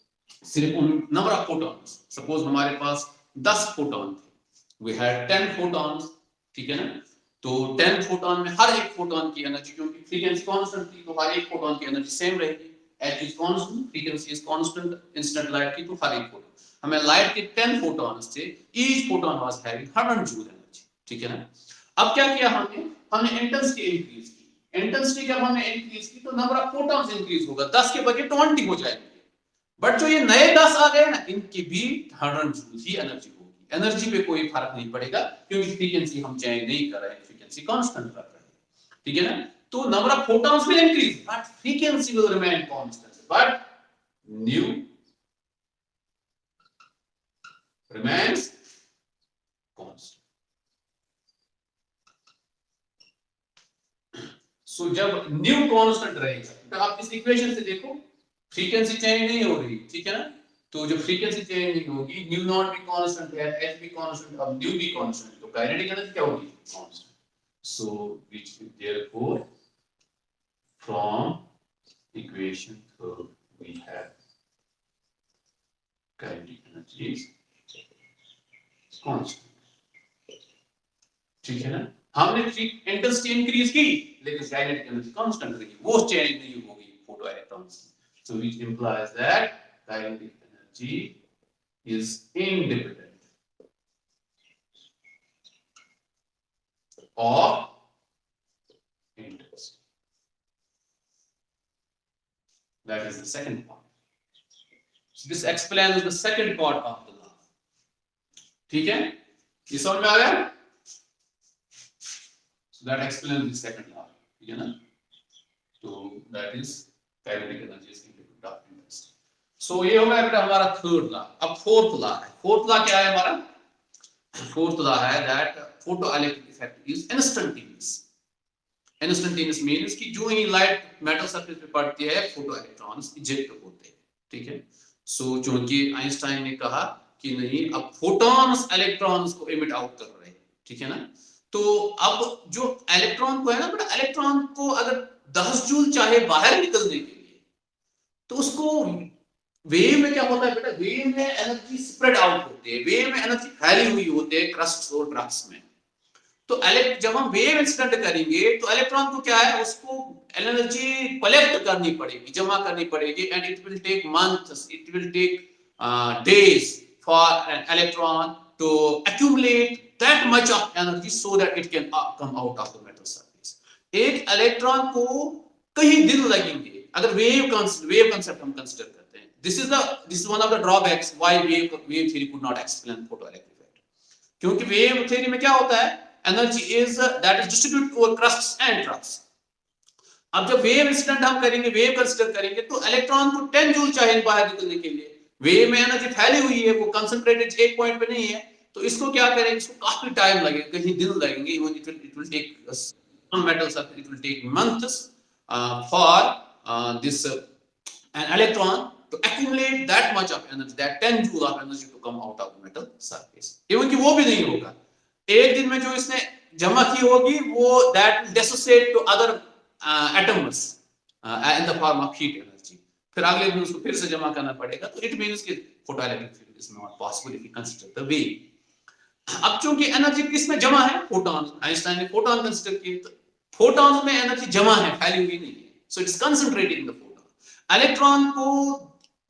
सिर्फ उन नंबर ऑफ फोटॉन्स, सपोज हमारे पास 10 फोटॉन थे, वी हैड 10 फोटॉन्स, ठीक है ना, तो 10 फोटॉन में हर एक फोटॉन की एनर्जी, क्योंकि फ्रीक्वेंसी कांस्टेंट थी तो हर एक फोटॉन की एनर्जी सेम रहेगी, h is constant, frequency is constant incident light की, तो हर एक फोटॉन, हमें लाइट के 10 फोटॉन्स थे, each photon was having 100 joule energy, ठीक है ना। अब क्या किया हमने इंटेंसिटी इंक्रीज की, इंटेंसिटी जब हमने इंक्रीज की तो नंबर ऑफ फोटॉन्स इंक्रीज होगा, 10 के बजाय 20 हो जाएंगे, बट जो ये नए 10 आ गए ना, इनकी भी 100 जूल ही एनर्जी होगी, एनर्जी पे कोई फर्क नहीं पड़ेगा, क्योंकि फ्रीक्वेंसी हम चेंज नहीं कर रहे हैं, फ्रीक्वेंसी कांस्टेंट रख रहे हैं, ठीक है ना। तो number of photons will increase but frequency will remain constant, but nu remains constant. So जब nu कांस्टेंट रहेगा, तो आप इस इक्वेशन से देखो फ्रीक्वेंसी चेंज नहीं हो रही, ठीक है ना, तो जो फ्रीक्वेंसी चेंज नहीं होगी, न्यू नॉट भी कांस्टेंट है, h भी कांस्टेंट, अब न्यू भी कांस्टेंट, तो काइनेटिक एनर्जी क्या होगी, constant. So which therefore from equation we have kinetic energy is constant, ठीक है ना। हमने इंटेंसिटी इंक्रीज की लेकिन काइनेटिक एनर्जी कांस्टेंट रही, वो चेंज नहीं होगी फोटो इलेक्ट्रॉन्स की, so which implies that kinetic energy is independent of intensity. That is the second part. So this explains the second part of the law. ठीक है, ये समझ में आ गया? So that explains the second law, ठीक है ना, तो that is kinetic energy is independent of intensity. So ये हो गया बेटा हमारा थर्ड लॉ। अब फोर्थ लॉ है, फोर्थ लॉ क्या है हमारा, फोर्थ लॉ है that photoelectric effect is instantaneous, instantaneous means कि जो ही लाइट मेटल सरफेस पे पड़ती है फोटो इलेक्ट्रॉन्स इजेक्ट होते हैं, ठीक है। सो चूंकि आइंस्टाइन ने कहा कि नहीं अब फोटॉन्स इलेक्ट्रॉन्स को इमिट आउट कर रहे हैं, ठीक है ना। तो अब जो इलेक्ट्रॉन को है ना बेटा, इलेक्ट्रॉन को अगर 10 जूल चाहे बाहर निकलने के लिए, तो उसको वेव में क्या होता है बेटा, वेव में एनर्जी स्प्रेड आउट होती है, वेव में एनर्जी फैली हुई होती है क्रस्ट और ड्रग्स में। तो जब हम वेव इंसिडेंट करेंगे तो इलेक्ट्रॉन को क्या है, उसको एनर्जी कलेक्ट करनी पड़ेगी, जमा करनी पड़ेगी, and it will take months, it will take days for an electron to accumulate that much of energy so that it can come out of the metal surface. एक इलेक्ट्रॉन को कई दिन लगेंगे अगर वेव कंसेप्ट हम consider करते हैं। This is one of the drawbacks why wave theory could not explain photoelectric effect, क्योंकि वेव थ्योरी में क्या होता है, energy is that is distributed over crusts and troughs. अब जब वेव इंसिडेंट हम करेंगे, वेव कंसीडर करेंगे, तो इलेक्ट्रॉन को 10 जूल चाहिए बाहर निकलने के लिए, वेव में एनर्जी फैली हुई है, वो कंसंट्रेटेड एक पॉइंट पे नहीं है, तो इसको क्या करेंगे, इसको काफी टाइम लगेगा, कहीं दिन लगेंगे, even it will take some metals it will take months for this an electron to accumulate that much of energy, that 10 joule of energy to come out of the metal surface. even कि वो भी नहीं होगा, एक दिन में जो इसने जमा की होगी वो that will dissociate to other atoms in the form of heat energy, फिर अगले दिन उसको फिर से जमा करना पड़ेगा। तो it means कि photoelectric field is not possible if you consider the wave. अब चूंकि एनर्जी किसमें जमा है, फोटॉन, आइंस्टाइन ने फोटॉन कंसीडर किए, तो फोटॉन्स में एनर्जी जमा है, फैली हुई नहीं है, so it's concentrated in the photon. Electron को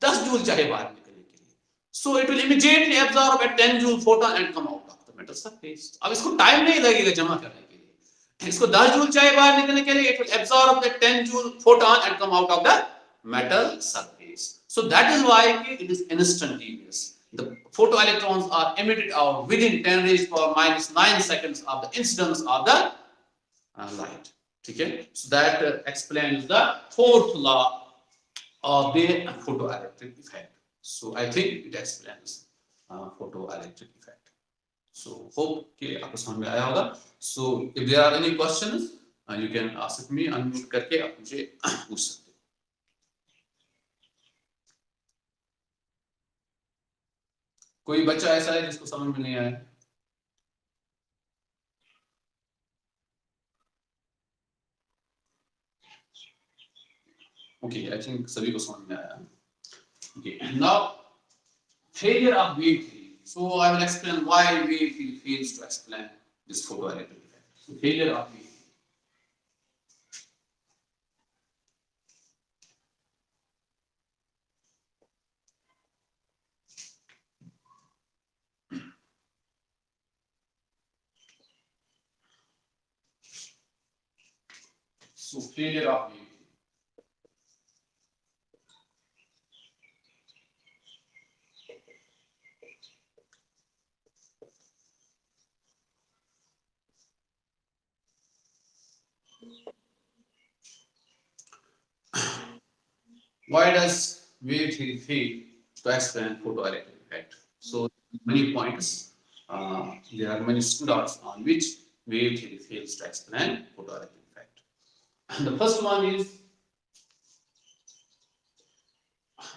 10 जूल चाहे बाहर निकलने के लिए, so it will immediately absorb at 10 joule photon and come out of the metal surface. अब इसको टाइम नहीं लगेगा जमा करने के लिए, इसको 10 जूल चाहे बाहर निकलने के लिए, it will absorb that 10 joule photon and come out of the metal surface. So that is why it is instantaneous. The photoelectrons are emitted out within 10 raised power minus 9 seconds of the incidence of the light. Okay, so that explains the fourth law of the photoelectric effect. So I think it explains photoelectric effect. So hope कि आपको समझ में आया होगा। So if there are any questions, you can ask me, unmute करके आप मुझे पूछ सकते हैं। कोई बच्चा ऐसा है जिसको समझ में नहीं आया? ओके, आई थिंक सभी को समझ में आया। Okay, now failure of wave theory. So I will explain why wave theory fails to explain this photoelectric effect. So failure of wave theory. So failure of wave theory. Why does wave theory fail to explain photoelectric effect? So many points. There are many standards on which wave theory fails to explain photoelectric effect. And the first one is,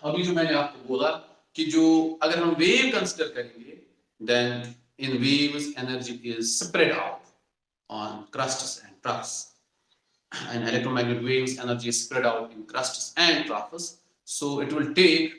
अभी जो मैंने आपको बोला कि जो अगर हम wave consider करेंगे, then in waves energy is spread out on crusts and troughs. And electromagnetic waves energy is spread out in crusts and troughs, so it will take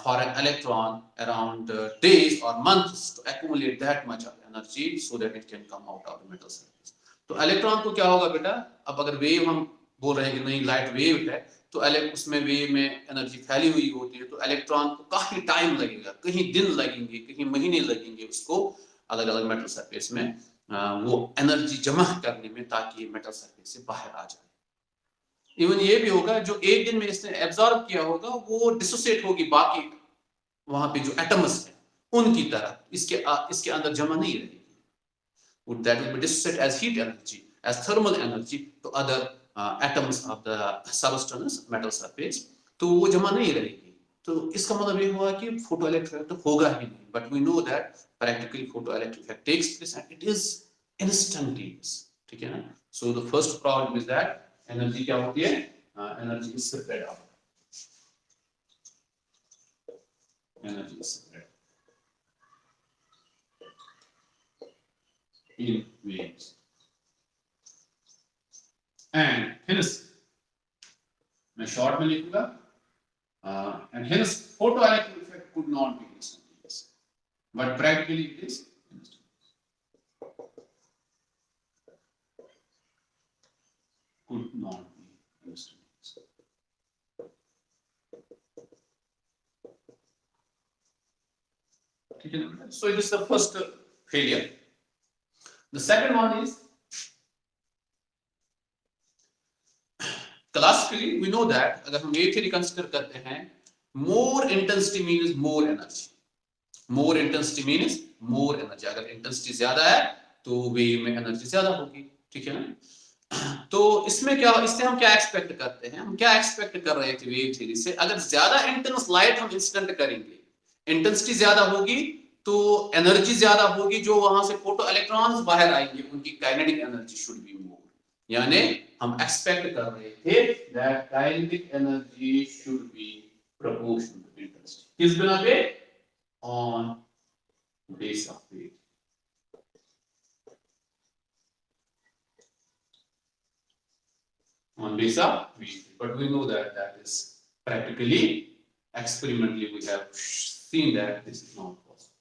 for an electron around days or months to accumulate that much of energy so that it can come out of the metal surface. तो electron को क्या होगा बेटा, अब अगर wave हम बोल रहे हैं कि नहीं लाइट वेव है, तो उसमें वेव में एनर्जी फैली हुई होती है, तो इलेक्ट्रॉन को काफी टाइम लगेगा, कहीं दिन लगेंगे, कहीं महीने लगेंगे उसको अलग अलग मेटल सरफेस में वो एनर्जी जमा करने में, ताकि मेटल सरफेस से बाहर आ जाए। इवन ये भी होगा जो एक दिन में इसने एब्जॉर्ब किया होगा वो डिसोसिएट होगी बाकी वहां पे जो एटम्स है उनकी तरह, इसके अंदर जमा नहीं रहेगी, that will be dissociated as heat energy, as thermal energy to other atoms of the substance metal surface, तो वो जमा नहीं रहेगी। तो इसका मतलब ये हुआ कि photoelectric effect होगा ही नहीं, but we know that practically photoelectric effect takes place and it is instantaneous, ठीक है ना. So the first problem is that energy क्या होती है, energy is spread out, energy is spread in waves and hence मैं short में लिखूंगा and hence photoelectric effect could not be instantaneous but practically it is could not be instantaneous. So it is the first failure. The second one is classically we know that अगर हम wave theory consider करते हैं, more intensity means more energy. More intensity means more energy. अगर intensity ज्यादा है तो wave में energy ज्यादा होगी, ठीक है ना. तो इसमें क्या, इससे हम क्या एक्सपेक्ट करते हैं, हम क्या एक्सपेक्ट कर रहे थे वेव थ्योरी से, अगर ज्यादा इंटेंस लाइट हम इंसिडेंट करेंगे, इंटेंसिटी ज्यादा होगी तो एनर्जी ज्यादा होगी, जो वहां से फोटो इलेक्ट्रॉन्स बाहर आएंगे उनकी kinetic energy should be more. यानी हम एक्सपेक्ट कर रहे थे that kinetic energy should be proportional to intensity. किस बिना पे, on base of wave. On base of wave, but we know that that is practically, experimentally we have seen that this is not possible.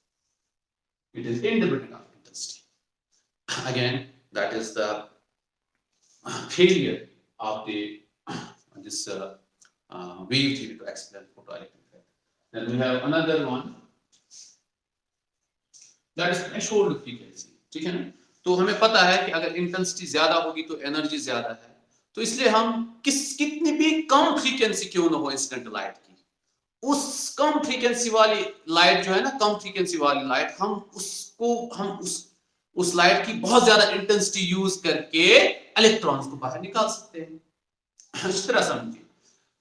It is independent of intensity. Again, that is the failure of the this wave theory to explain photoelectric effect. Then we have another one, that is threshold frequency. ठीक है ना. तो हमें पता है कि अगर intensity ज्यादा होगी तो एनर्जी ज्यादा है, तो इसलिए हम कितनी भी कम फ्रीक्वेंसी क्यों ना हो इंसिडेंट लाइट की, उस कम फ्रीक्वेंसी वाली लाइट जो है ना, कम फ्रीक्वेंसी वाली लाइट, हम उस लाइट की बहुत ज्यादा इंटेंसिटी यूज करके इलेक्ट्रॉन्स को बाहर निकाल सकते हैं. इस तरह समझिए.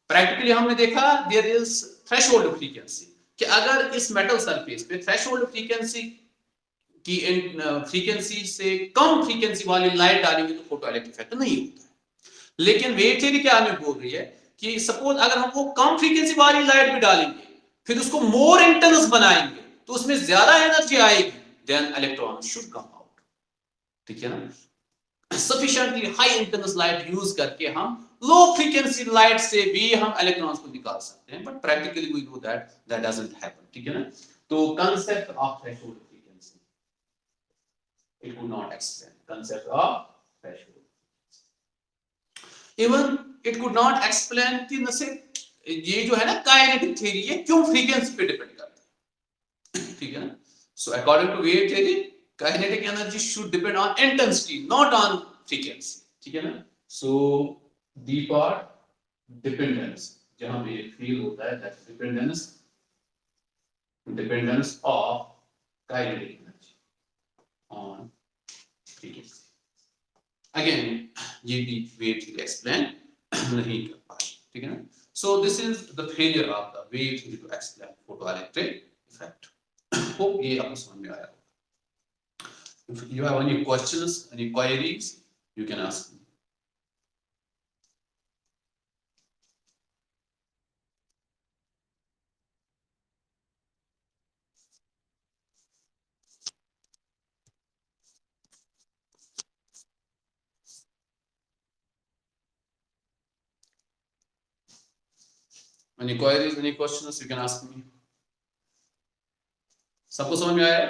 प्रैक्टिकली हमने देखा देयर इज थ्रेशोल्ड फ्रीक्वेंसी, कि अगर इस मेटल सरफेस पे थ्रेशोल्ड फ्रीक्वेंसी की फ्रीक्वेंसी से कम फ्रीक्वेंसी वाली लाइट डालेंगे तो फोटो इलेक्ट्रिक इफेक्ट नहीं होता है. लेकिन वेव थ्योरी क्या हमें बोल रही है कि सपोज अगर हम वो कम फ्रीक्वेंसी वाली लाइट भी डालेंगे, फिर उसको मोर इंटेंस बनाएंगे, तो उसमें ज्यादा एनर्जी आएगी, then electron should come out. ठीक है ना. Sufficiently high intense light use करके हम लो फ्रीक्वेंसी लाइट से भी हम इलेक्ट्रॉन्स को निकाल सकते हैं, but practically we know that that doesn't happen. ठीक है ना. तो concept of threshold frequency it could not explain concept of threshold. Even it could not explain कि नसे ये जो है ना काइनेटिक थ्योरी, ये क्यों फ्रीक्वेंसी पे डिपेंड करती है. ठीक है ना. So according to wave theory kinetic energy should depend on intensity, not on frequency. ठीक है ना. सो डी पार्ट डिपेंडेंस, जहां पे फील होता है that dependence of kinetic energy on frequency. Again ये भी वेव थ्योरी एक्सप्लेन नहीं कर पाई. ठीक है ना. So this is the failure of the wave theory to explain photoelectric effect. Hope ये आपको समझ में आया. If you have any questions, any queries, you can ask me. Any queries, any questions, you can ask me. सबको समझ में आया?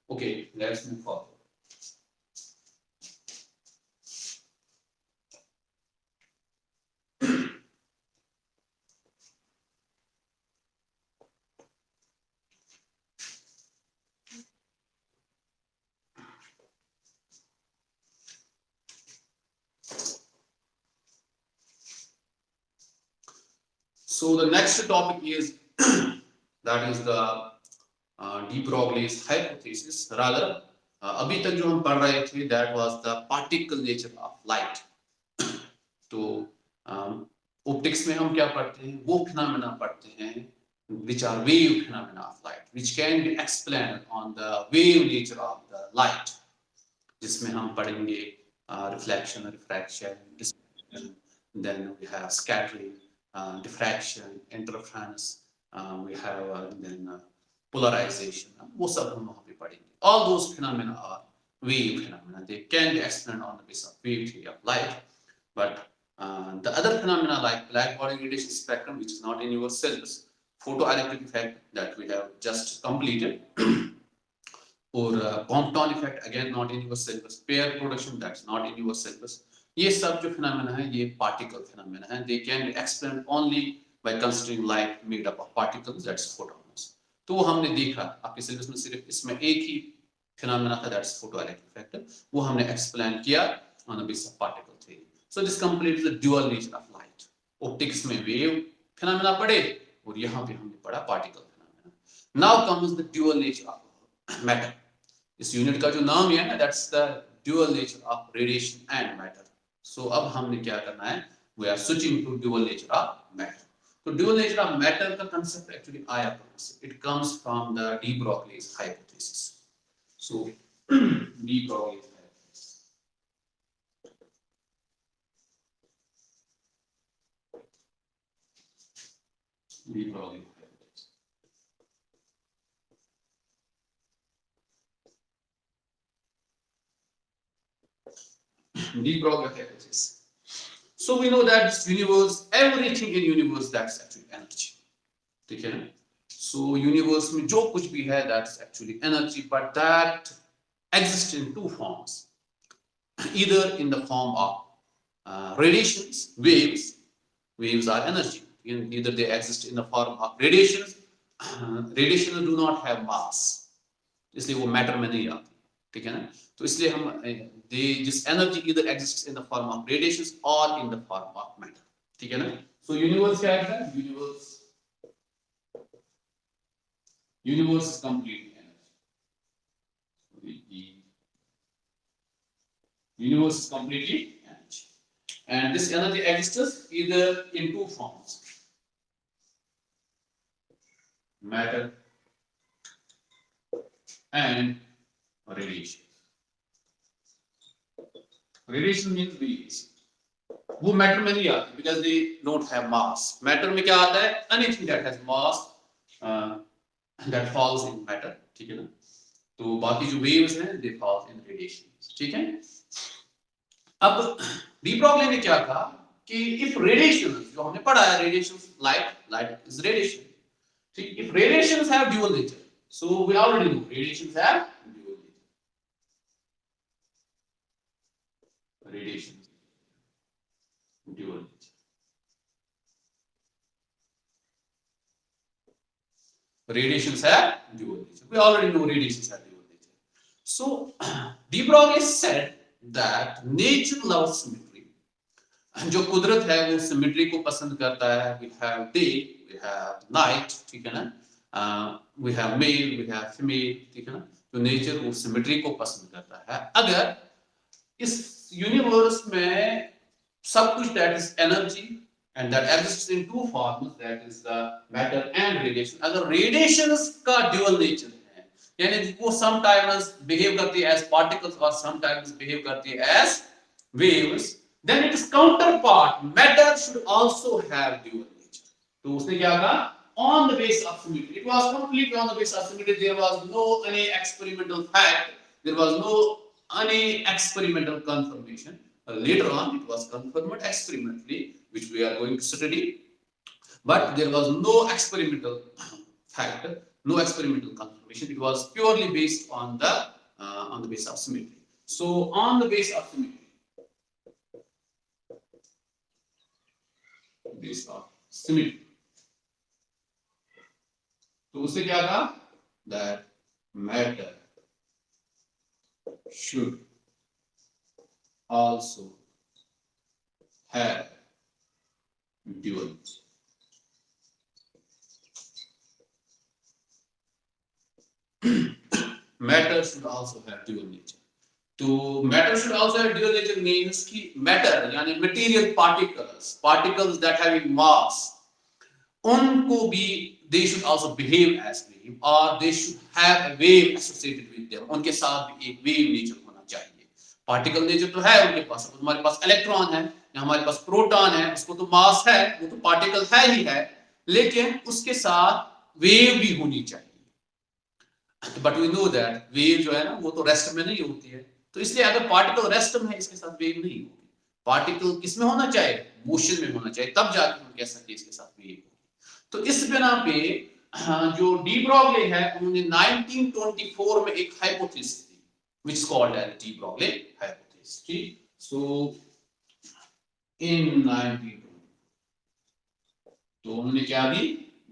Okay, let's move forward. So the next topic is that is the de Broglie's hypothesis. Rather, अभी तक जो हम पढ़ रहे थे that was the particle nature of light. तो ऑप्टिक्स में हम क्या पढ़ते हैं, वो phenomena पढ़ते हैं which are wave phenomena of light, which can be explained on the wave nature of the light. जिसमें हम पढ़ेंगे reflection, refraction, then we have scattering, diffraction, interference, we have then polarization. वो सब हम वहाँ पे पढ़ेंगे. All those phenomena are wave phenomena. They can be explained on the basis of wave theory of light. But the other phenomena like black body radiation spectrum, which is not in your syllabus, photoelectric effect that we have just completed, or Compton effect, again not in your syllabus, pair production, that's not in your syllabus. ये सब जो phenomena है ये particle phenomena है. They can be explained only by considering light made up of particles, that's photons. तो वो हमने देखा आपके syllabus में सिर्फ इसमें एक ही phenomena था, that's photoelectric effect. वो हमने explain किया on the basis of particle theory. So this completes the dual nature of light. Optics में wave phenomena पढ़े और यहाँ पे हमने पढ़ा particle phenomena. Now comes the dual nature of matter. इस यूनिट का जो नाम है ना, that's the dual nature of radiation and matter. So अब हमने क्या करना है, we are switching to dual nature of matter. तो ड्यूअल नेचर ऑफ मैटर का कांसेप्ट एक्चुअली आया कहां से? It comes from the de Broglie's hypothesis. So de Broglie's hypothesis, de Broglie de Broglie hypothesis. So we know that this universe, everything in universe, that's actually energy. ठीक है ना? So universe में जो कुछ भी है, that's actually energy, but that exists in two forms. Either in the form of radiations, waves. Waves are energy. Either they exist in the form of radiations. Radiations do not have mass, इसलिए वो matter में नहीं आती. ठीक है ना? तो इसलिए हम this energy either exists in the form of radiations or in the form of matter. ठीक है ना? So universe क्या है? Universe is completely energy. Universe is completely energy, and this energy exists either in two forms: matter and radiation. Radiation means waves. वो matter में नहीं आती because they don't have mass. Matter में क्या आता है? Anything that has mass that falls in matter. ठीक है ना? तो बाकी जो waves हैं they fall in radiation. ठीक है? अब डी ब्रोगली ने क्या कहा कि if radiation, जो हमने पढ़ा है, radiation light is radiation. ठीक? If radiations have dual nature, so we already know radiations have dual nature. Radiations dual nature. Radiations have dual nature. We already know radiations have dual nature. So de Broglie said that nature loves symmetry. जो कुदरत है वो symmetry को पसंद करता है. We have day, we have night, ठीक है ना? We have male, we have female, ठीक है ना? तो नेचर वो सिमेट्री को पसंद करता है. अगर इस यूनिवर्स में सब कुछ that is energy and that exists in two forms, that is the matter and radiation. अगर radiations का dual nature है, यानी वो sometimes behave करती है as particles और sometimes behave करती है as waves, then its counterpart matter should also have dual nature. तो उसने क्या कहा? On the basis of symmetry, it was completely on the basis of symmetry. There was no any experimental fact, there was no any experimental confirmation. Later on, it was confirmed experimentally, which we are going to study. But there was no experimental fact, no experimental confirmation. It was purely based on the basis of symmetry. So, on the basis of symmetry, तो उससे क्या कहा? That matter should also have dual nature. Matter should also have dual nature. तो matter should also have dual nature means कि matter यानी material particles that having mass, उनको भी they should also behave as wave or they should have a wave associated with them. उनके साथ भी एक wave nature होना चाहिए. पार्टिकल नेचर तो है उनके पास, हमारे पास इलेक्ट्रॉन है या हमारे पास प्रोटॉन है, उसको तो मास है, वो तो पार्टिकल है ही है, लेकिन उसके साथ वेव भी होनी चाहिए। But we know that wave जो है ना वो तो रेस्ट में नहीं होती है, तो इसलिए अगर पार्टिकल रेस्ट में है इसके साथ वेव नहीं होगी। पार्टिकल किस में होना चाहिए? मोशन में होना चाहिए, तब जाके हम कह सकते हैं इसके साथ वेव होगी। तो इस बिना पे जो डी ब्रॉगली है उन्होंने 1924 में एक हाइपोथेसिस दी which is called as de Broglie hypothesis। ठीक, so in 1920 तो उन्होंने क्या दी?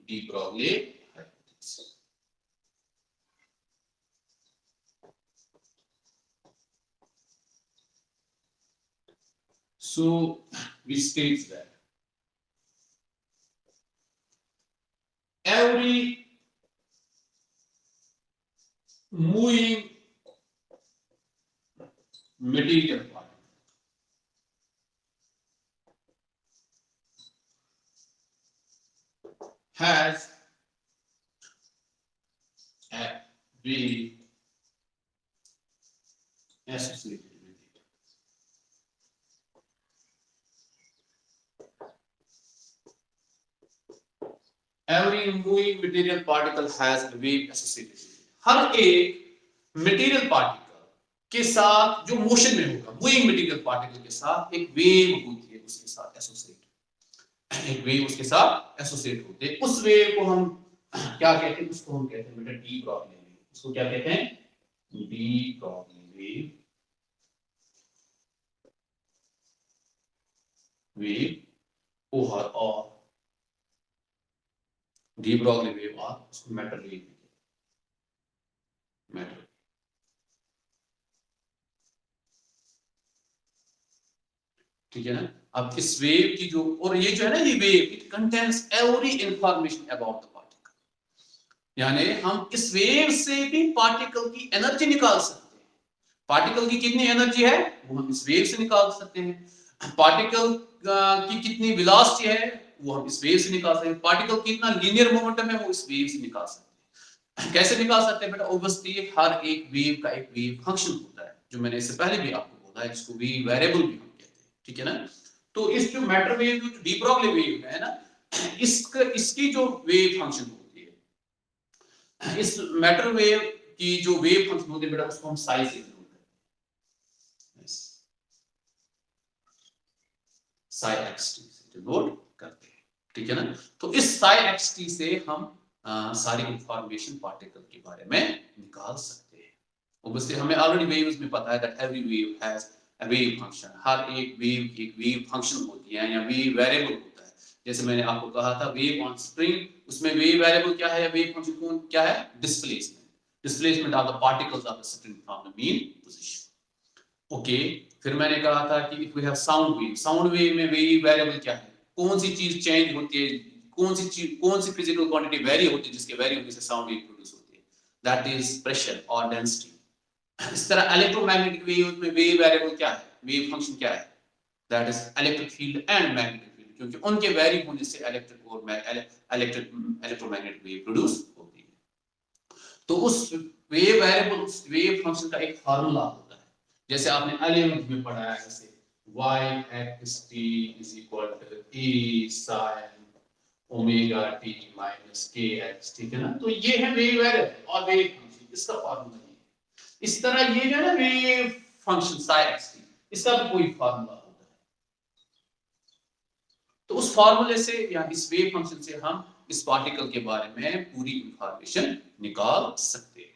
De Broglie hypothesis. So which states that every moving material particle has a wave associated with it. Every moving material particle has a wave associated with it. हर एक material particle के साथ जो motion में होगा, मूविंग मटेरियल पार्टिकल के साथ एक wave होती है, उसके साथ एसोसिएट, एक वेव उसके साथ एसोसिएट होते हैं। उस वेव को हम क्या कहते हैं? उसको हम कहते हैं बेटा डी ब्रॉगली वेव। उसको क्या कहते हैं? डी ब्रॉगली वेव, वेव और डी ब्रॉगली वेव और उसको मैटर वेव, मैटर। ठीक है ना? अब इस वेव की जो, और ये जो है ना ये wave, it contains every information about the particle, यानी हम इस वेव से भी पार्टिकल की एनर्जी निकाल सकते हैं। पार्टिकल की कितनी एनर्जी है वो हम इस वेव से निकाल सकते हैं। पार्टिकल की कितनी वेलोसिटी है वो हम इस वेव से निकाल सकते हैं। पार्टिकल की कितना लीनियर मोमेंटम है वो इस वेव से निकाल सकते हैं। कैसे निकाल सकते हैं बेटा? ऑब्वियसली हर एक वेव का एक वेव फंक्शन होता है, जो मैंने इससे पहले भी आपको बोला है, जिसको वेव वेरिएबल भी हम कहते हैं। ठीक है ना? तो इस जो मैटर वेव, जो डी ब्रॉगली वेव है ना, इसकी जो वेव फंक्शन होती है, इस मैटर वेव की जो वेव फंक्शन होती है बेटा, उसको हम साई से डिनोट करते हैं, साई एक्स टी से डिनोट करते हैं। ठीक है ना? तो इस साई एक्स टी से हम सारी इंफॉर्मेशन पार्टिकल के बारे में निकाल सकते हैं। ऑब्वियसली हमें ऑलरेडी वेव्स में पता है that every wave has a wave function. हर एक वेव की एक वेव फंक्शन होती है या वेव वेरिएबल होता है। जैसे मैंने आपको कहा था वेव ऑन स्प्रिंग, उसमें वेव वेरिएबल क्या है या वेव फंक्शन क्या है? Displacement, displacement of the particles of the spring from the mean position. Okay, फिर मैंने कहा था कि if we have sound wave, sound wave में वेव वेरिएबल क्या है? कौन सी चीज चेंज होती है, कौन सी फिजिकल क्वांटिटी वेरी होती है जिसके वेरी होने से साउंड वेव प्रोड्यूस होती है? दैट इज प्रेशर और डेंसिटी। इस तरह इलेक्ट्रोमैग्नेटिक वेव में वेव वेरिएबल क्या है, वेव फंक्शन क्या है? That is electric field and magnetic field, क्योंकि उनके वेरी होने से इलेक्ट्रिक और इलेक्ट्रोमैग्नेटिक वेव प्रोड्यूस होती है। तो उस वेव वेरिएबल, उस वेव फंक्शन का एक फार्मूला होता है, जैसे आपने 11th में पढ़ा है, जैसे y(xt) = a sin omega t minus kx। ठीक है ना? तो ये है वेव वेरिएबल और वेव फंक्शन, इसका फार्मूला है। इस तरह ये जो है ना wave function psi x T, इसका भी कोई फार्मूला होता है। तो उस फार्मूले से या इस वेव फंक्शन से हम इस पार्टिकल के बारे में पूरी इंफॉर्मेशन निकाल सकते हैं।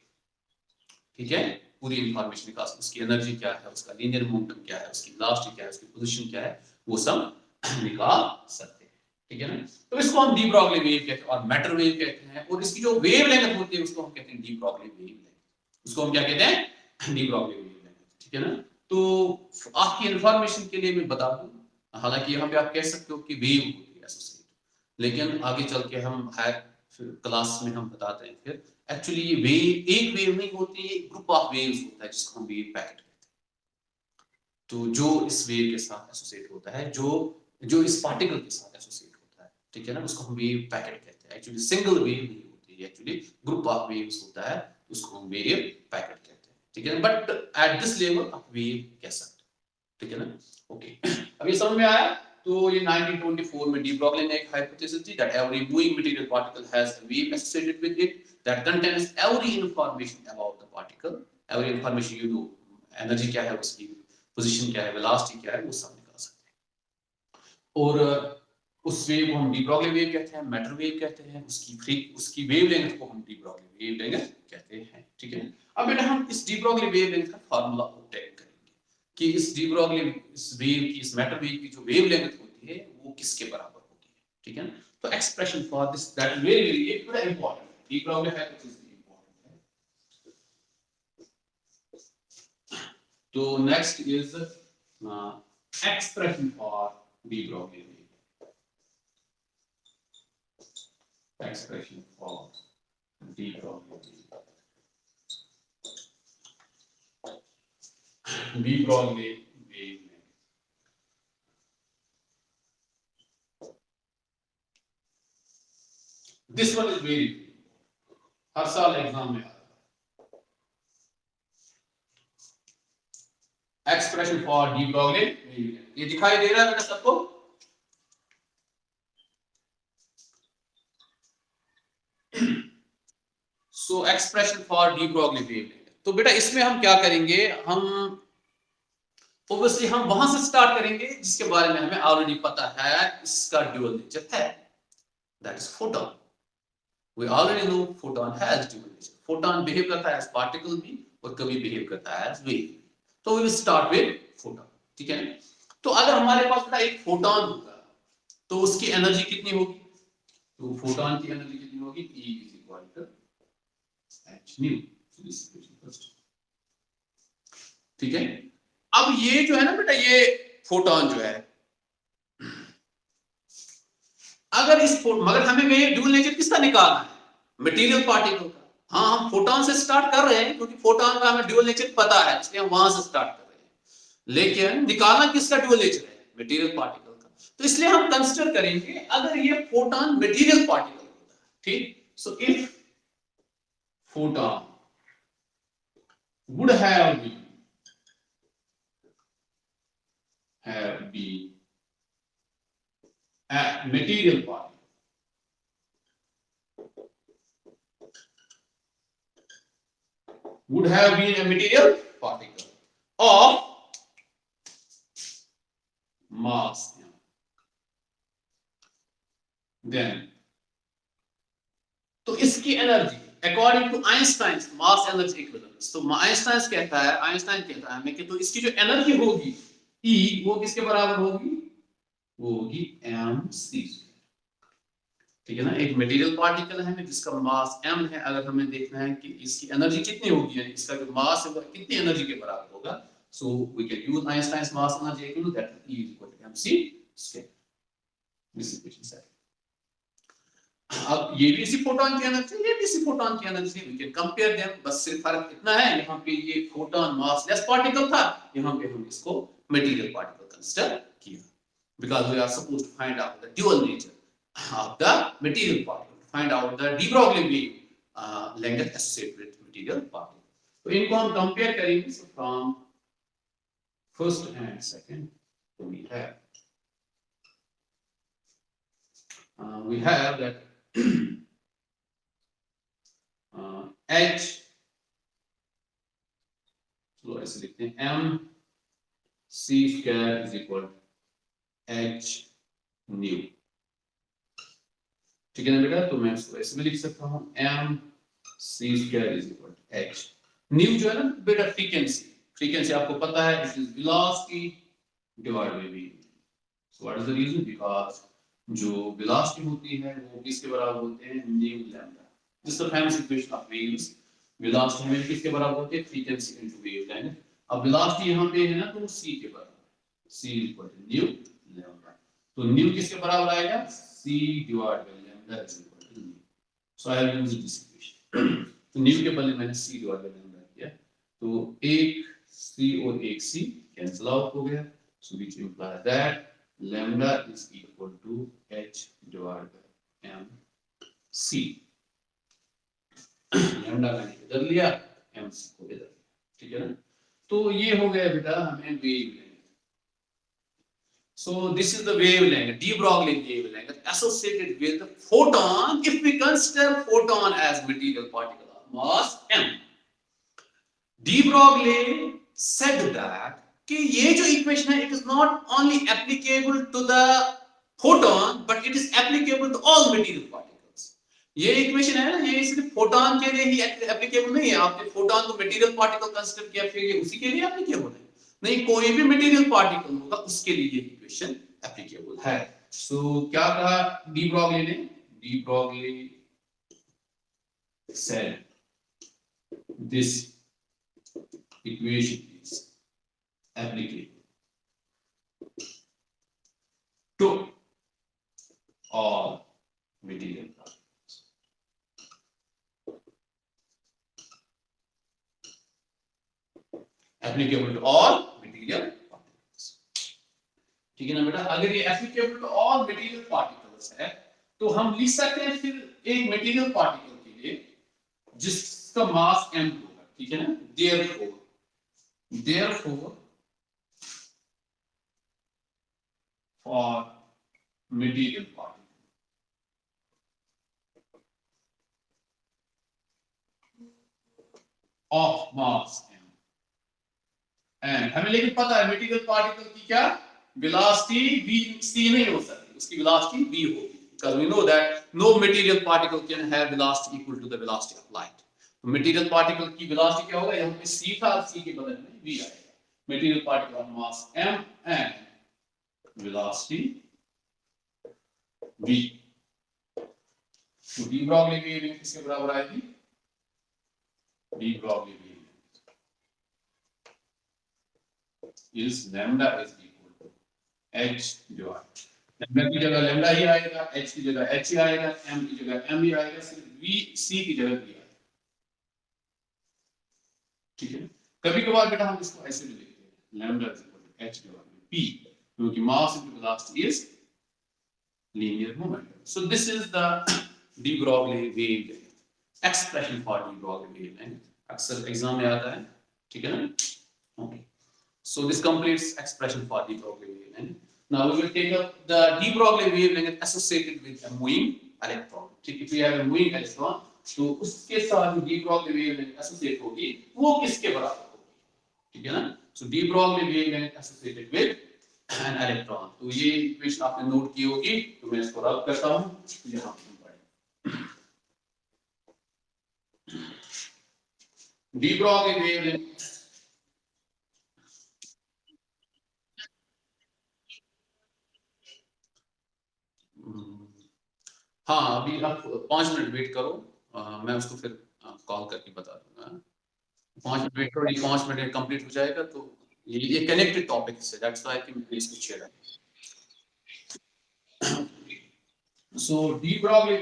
ठीक है? पूरी इंफॉर्मेशन निकाल सकते, उसकी एनर्जी क्या है, उसका लीनियर मोमेंटम क्या है, उसकी वेलोसिटी क्या है, उसकी पोजीशन क्या है, वो सब निकाल सकते हैं। ठीक है ना? तो इसको हम डी ब्रॉगली वेव कहते हैं और मैटर वेव कहते हैं, और इसकी जो वेव लेंथ होती है उसको हम कहते हैं डी ब्रॉगली वेव लेंथ। उसको हम क्या कहते हैं? D Broglie wave length. ठीक है ना? तो आपकी इंफॉर्मेशन के लिए मैं बता दूं, हालांकि यहाँ पे आप कह सकते हो कि वेव होती है एसोसिएट, लेकिन आगे चल के हम क्लास में हम बताते हैं फिर एक्चुअली ये वेव एक वेव नहीं होती, ये ग्रुप ऑफ वेव्स होता है जिसको हम वेव पैकेट कहते हैं। तो जो इस वेव के साथ एसोसिएट होता है, जो इस पार्टिकल के साथ एसोसिएट होता है, ठीक है ना, उसको हम वेव पैकेट कहते हैं। एक्चुअली सिंगल वेव नहीं होती है, एक्चुअली ग्रुप ऑफ वेव्स होता है, उसको हम वेव पैकेट कहते हैं। ठीक है, बट एट दिस लेवल आप वेव कह सकते, ठीक है ना। ओके, अब ये समझ में आया। तो ये 1924 में डी ब्रॉगली ने एक hypothesis the that every moving material particle has a wave associated with it that contains every information about the particle, every information you know, energy क्या है उसकी, पोजीशन क्या है, वेलोसिटी क्या है, वो सब निकाल सकते हैं। और उस वेव को हम डी ब्रॉगली वेव कहते हैं, मैटर वेव कहते हैं, उसकी वेवलेंथ को हम डी ब्रॉगली वेवलेंथ कहते हैं, ठीक है। अब बेटा हम इस डी ब्रॉगली वेवलेंथ का फार्मूला ऑब्टेन करेंगे कि इस डी ब्रॉगली, इस वेव की, इस मैटर वेव की जो वेवलेंथ होती है वो किसके बराबर होती है, ठीक है। तो expression for this that is very very बड़ा इंपॉर्टेंट है, डी ब्रॉगली हाइपोथेसिस इंपॉर्टेंट है। तो next is expression for D Broglie wave, expression for de Broglie wavelength. This one is very हर साल एग्जाम में आता है। Expression for de Broglie wavelength, ये दिखाई दे रहा है बेटा सबको। सो expression for de Broglie wavelength, तो बेटा इसमें हम क्या करेंगे, हम ऑब्वियसली हम वहां से स्टार्ट करेंगे जिसके बारे में हमें ऑलरेडी पता है, इसका ड्यूअल नेचर है, that is photon. We already know photon has dual nature, photon behave करता है एज पार्टिकल भी और कभी बिहेव करता है एज वेव। तो we will start with photon, ठीक है। तो अगर हमारे पास बेटा एक फोटॉन होगा तो उसकी एनर्जी कितनी होगी, तो फोटॉन की एनर्जी कितनी होगी, E is equal to h nu, ठीक है। अब ये जो है ना बेटा, ये फोटॉन जो है, अगर इस मगर हमें ये ड्यूअल नेचर किसका निकालना है, मटेरियल पार्टिकल का। हाँ, हम फोटॉन से स्टार्ट कर रहे हैं क्योंकि फोटॉन का हमें ड्यूअल नेचर पता है, इसलिए हम वहां से स्टार्ट कर रहे हैं। लेकिन निकालना किसका ड्यूअल नेचर है, मटेरियल पार्टिकल का। तो इसलिए हम कंसीडर करेंगे अगर ये फोटॉन मटेरियल पार्टिकल होता है, ठीक। So if photon would have been a material particle, would have been a material particle of mass m, then तो इसकी energy according to Einstein mass energy equivalence, तो आइंस्टाइन कहता है हमें कि तो इसकी जो एनर्जी होगी E, वो किसके बराबर होगी, वो होगी mc, ठीक है ना। एक मटेरियल पार्टिकल है जिसका मास m है, अगर हमें देखना है कि इसकी एनर्जी कितनी होगी, यानी इसका जो मास है वो कितनी एनर्जी के बराबर होगा, so we can use Einstein's mass energy equal that E is equal to mc square. This is equation 7। अब ये भी इसी फोटॉन की एनर्जी, ये भी इसी फोटॉन की energy, we can compare them, बस सिर्फ फर्क इतना है, यहाँ पे ये फोटॉन मासलेस पार्टिकल था, यहाँ पे हम इसको मटेरियल पार्टिकल कंसीडर किया, because we are supposed to find out the dual nature of the material particle, to find out the de Broglie wave length associated with material particle. तो इनको हम compare करेंगे, so from first and second we have that h, चलो ऐसे लिखते हैं, m c square is equal h nu, ठीक है ना बेटा। तो मैं इसको ऐसे भी लिख सकता हूँ, m c square is equal h nu, जो है ना बेटा फ्रीक्वेंसी आपको पता है, it is velocity divided by v। So what is the reason, because जो वेलोसिटी होती है वो किसके बराबर होते हैं, nu lambda. This is the famous equation of waves, velocity हमें किसके बराबर होती है, फ्रीक्वेंसी इनटू वेवलेंथ। अब वेलोसिटी यहां पे है ना, तो c के बराबर, c equal to new lambda. तो न्यू किसके बराबर आएगा, c divide by lambda is equal to nu. So I have used this equation, तो न्यू के बदले मैंने c डिवाइड बाय लैम्डा किया, तो एक c और एक c कैंसिल आउट हो गया, so which imply that lambda is equal to h divided by mc। lambda मैंने इधर लिया, mc को इधर लिया, ठीक है ना। तो ये हो गया बेटा हमें wavelength. So this is the wavelength, de Broglie wavelength associated with the photon if we consider photon as material particle of mass m. De Broglie said that कि ये जो equation है it is not only applicable to the photon but it is applicable to all material particles. ये equation है ना, ये सिर्फ photon के लिए ही applicable नहीं है। आपने photon को material particle consider किया फिर ये उसी के लिए applicable है, नहीं कोई भी material particle होगा उसके लिए ये equation applicable है। So क्या कहा de Broglie ने? De Broglie said this equation is applicable to all material particles. Applicable to all material particles. ठीक है ना बेटा। अगर ये applicable to all material particles है तो हम लिख सकते हैं फिर एक material particle के लिए जिसका मास m होगा, ठीक है ना। Therefore for material particle of mass m, and हमें लेकिन पता है material particle की क्या velocity v c नहीं हो सकती, उसकी velocity v होगी, because we know that no material particle can have velocity equal to the velocity of light. तो material particle की velocity क्या होगा, यहाँ पे c था, c के बदले में v आएगा। material particle of mass m and velocity v. तो de Broglie wavelength किसके बराबर आएगी? de Broglie wavelength is lambda is equal to h divided, lambda की जगह lambda ही आएगा, h की जगह h ही आएगा, m की जगह m ही आएगा, सिर्फ v c की जगह v आएगा, ठीक है। कभी कभार बेटा हम इसको ऐसे भी लिखते हैं lambda is equal to h divided p, क्योंकि mass into velocity is linear momentum. So this is the de Broglie wavelength, expression for de Broglie wavelength. अक्सर एग्जाम में आता है, ठीक है ना। Okay. So this completes expression for de Broglie wavelength. Now we will take up the de Broglie wavelength associated with a moving electron. If we have a moving electron, तो उसके साथ जो de Broglie wavelength associate होगी वो किसके बराबर होगी, ठीक है ना। So de Broglie wavelength associated with an electron. तो ये इक्वेशन आपने नोट की होगी, तो मैं इसको रब करता हूं यहाँ पे पढ़ें। de Broglie wavelength हाँ अभी आप 5 मिनट वेट करो, मैं उसको फिर कॉल करके बता दूंगा। 5 मिनट वेट करो, ये 5 मिनट में कंप्लीट हो जाएगा। तो ये कनेक्टेड टॉपिक है, दैट्स व्हाई कि मैंने इसको छेड़ा। So de Broglie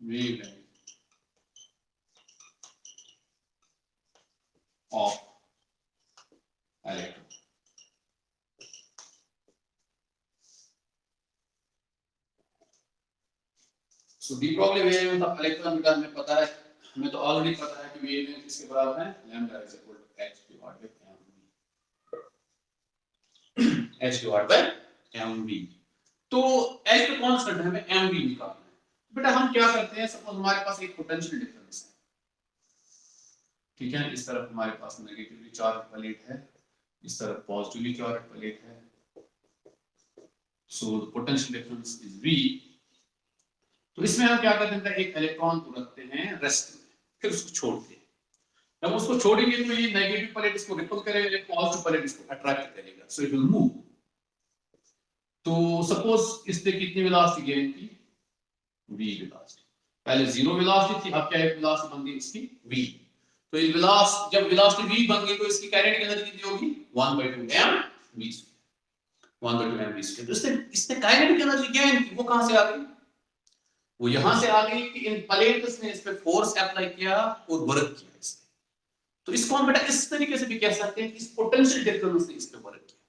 wavelength of electron. So de Broglie wavelength of electron का हमें पता है, हमें तो ऑलरेडी पता है कि wavelength किसके बराबर है, lambda is equal to h divided by mv, h divided by mv। तो h तो कांस्टेंट है, हमें mv निकालना है। बेटा हम क्या करते हैं, सपोज हमारे पास एक पोटेंशियल डिफरेंस है, ठीक है। इस तरफ हमारे पास नेगेटिवली चार्ज प्लेट है, इस तरफ पॉजिटिवली चार्ज प्लेट है। So potential difference is v। तो इसमें हम क्या करते हैं, एक इलेक्ट्रॉन को रखते हैं रेस्ट में, फिर उसको छोड़ते हैं। जब उसको छोड़ेंगे तो ये नेगेटिव प्लेट इसको रिपल करेगा, पॉजिटिव प्लेट इसको अट्रैक्ट करेगा, सो इट विल मूव। तो सपोज इससे कितनी वेलोसिटी गेन की, v वेलोसिटी। पहले 0 वेलोसिटी थी, अब क्या है वेलोसिटी बन गई इसकी v। तो ये वेलोसिटी जब वेलोसिटी v बन गई तो इसकी काइनेटिक एनर्जी कितनी होगी, 1/2 mv², 1/2 mv²। तो इसने काइनेटिक एनर्जी गेन की, वो कहां से आ गई, वो यहां से आ गई कि इन प्लेट्स ने इस पे फोर्स अप्लाई किया और वर्क किया इस पे। तो इसको हम बेटा इस तरीके से भी कह सकते हैं कि इस पोटेंशियल डिफरेंस ने इस पे वर्क किया,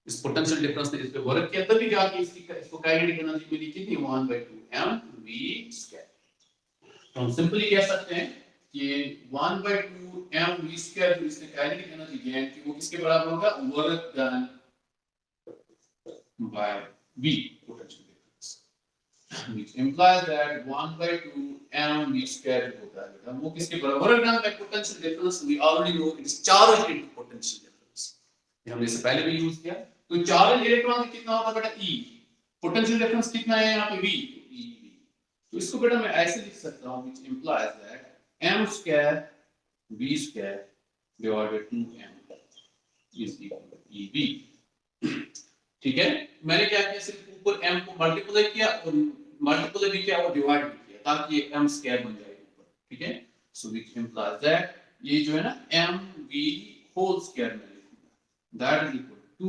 इस पोटेंशियल डिफरेंस ने इस पे वर्क किया, तभी जाके इसको काइनेटिक एनर्जी मिली कितनी, 1/2 mv²। तो हम सिंपली कह सकते हैं कि 1/2 mv² जो इसने काइनेटिक एनर्जी गेन की वो किसके बराबर होगा, work done by v potential difference, which implies that 1/2 mv² होता है बेटा वो किसके बराबर, work done by potential difference we already know it is charge into potential difference, ये हमने इससे पहले भी यूज किया। तो चार्ज इलेक्ट्रॉन कितना होगा बेटा E, पोटेंशियल डिफरेंस कितना है यहाँ पे V, तो इसको बेटा मैं ऐसे लिख सकता हूँ which implies that m² v² divided 2m is equal to EV। ठीक है, मैंने क्या किया, सिर्फ ऊपर m को मल्टीप्लाई किया और मल्टीप्लाई भी किया और डिवाइड भी किया ताकि ये m² बन जाए ऊपर, ठीक है। सो which implies that ये जो है ना mv होल स्क्वायर में लिखूंगा that is equal to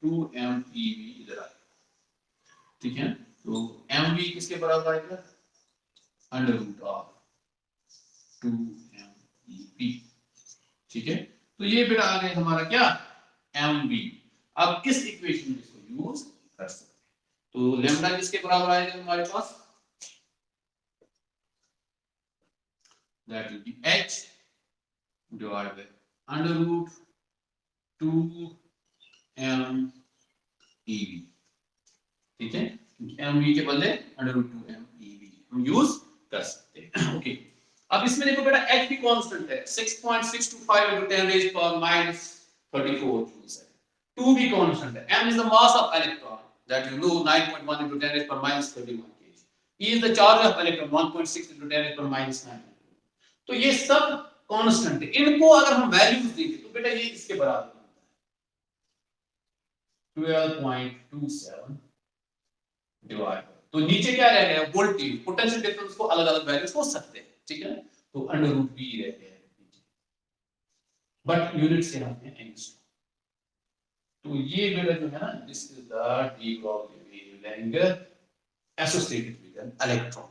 2mev इधर आ, ठीक है। तो mv किसके बराबर आएगा, अंडर रूट ऑफ 2mev, ठीक है। तो ये बेटा आ गया हमारा क्या, mv। अब इस इक्वेशन में इसको यूज कर सकते हैं, तो लैम्डा किसके बराबर आएगा हमारे पास, that will be h divided by under root 2mev, ठीक है, mv के बदले अंडर रूट 2mev हम यूज कर सकते हैं। ओके, अब इसमें देखो बेटा h भी कांस्टेंट है 6.625 into 10 raised power minus 34 joules है, 2 भी कांस्टेंट है, m is the mass of electron that you know 9.1 into 10 raised power minus 31 kg, e is the charge of electron 1.6 into 10 raised power minus 9, तो ये सब constant है, इनको अगर हम वैल्यूज देंगे तो बेटा ये इसके बराबर होता है 12.27 डिवाइड, तो नीचे क्या रह गया, वोल्टेज, पोटेंशियल डिफरेंस को अलग अलग वैल्यूज हो सकते हैं, ठीक है, तो अंडर रूट बी रह गया है, बट यूनिट से हम हैं एंगस्ट्रॉम। तो ये बेटा जो है ना, this is the de Broglie wavelength associated with an electron,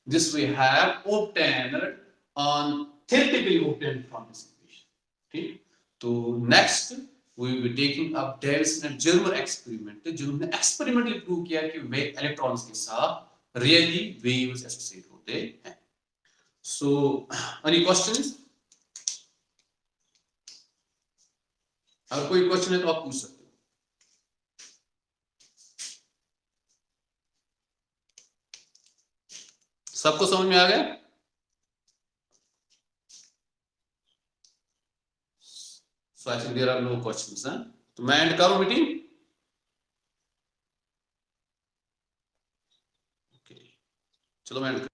this we have obtained on theoretically obtained from this equation, ठीक। तो next we will be taking up Davison and Germer experiment, जिन्होंने experimentally prove किया कि वे electrons के साथ really waves associate होते हैं। So any questions? अगर कोई क्वेश्चन है तो आप पूछ सकते हो। सबको समझ में आ गया? So I think there are no questions, huh? तो मैं एंड करूं मीटिंग? ओके, चलो मैं एंड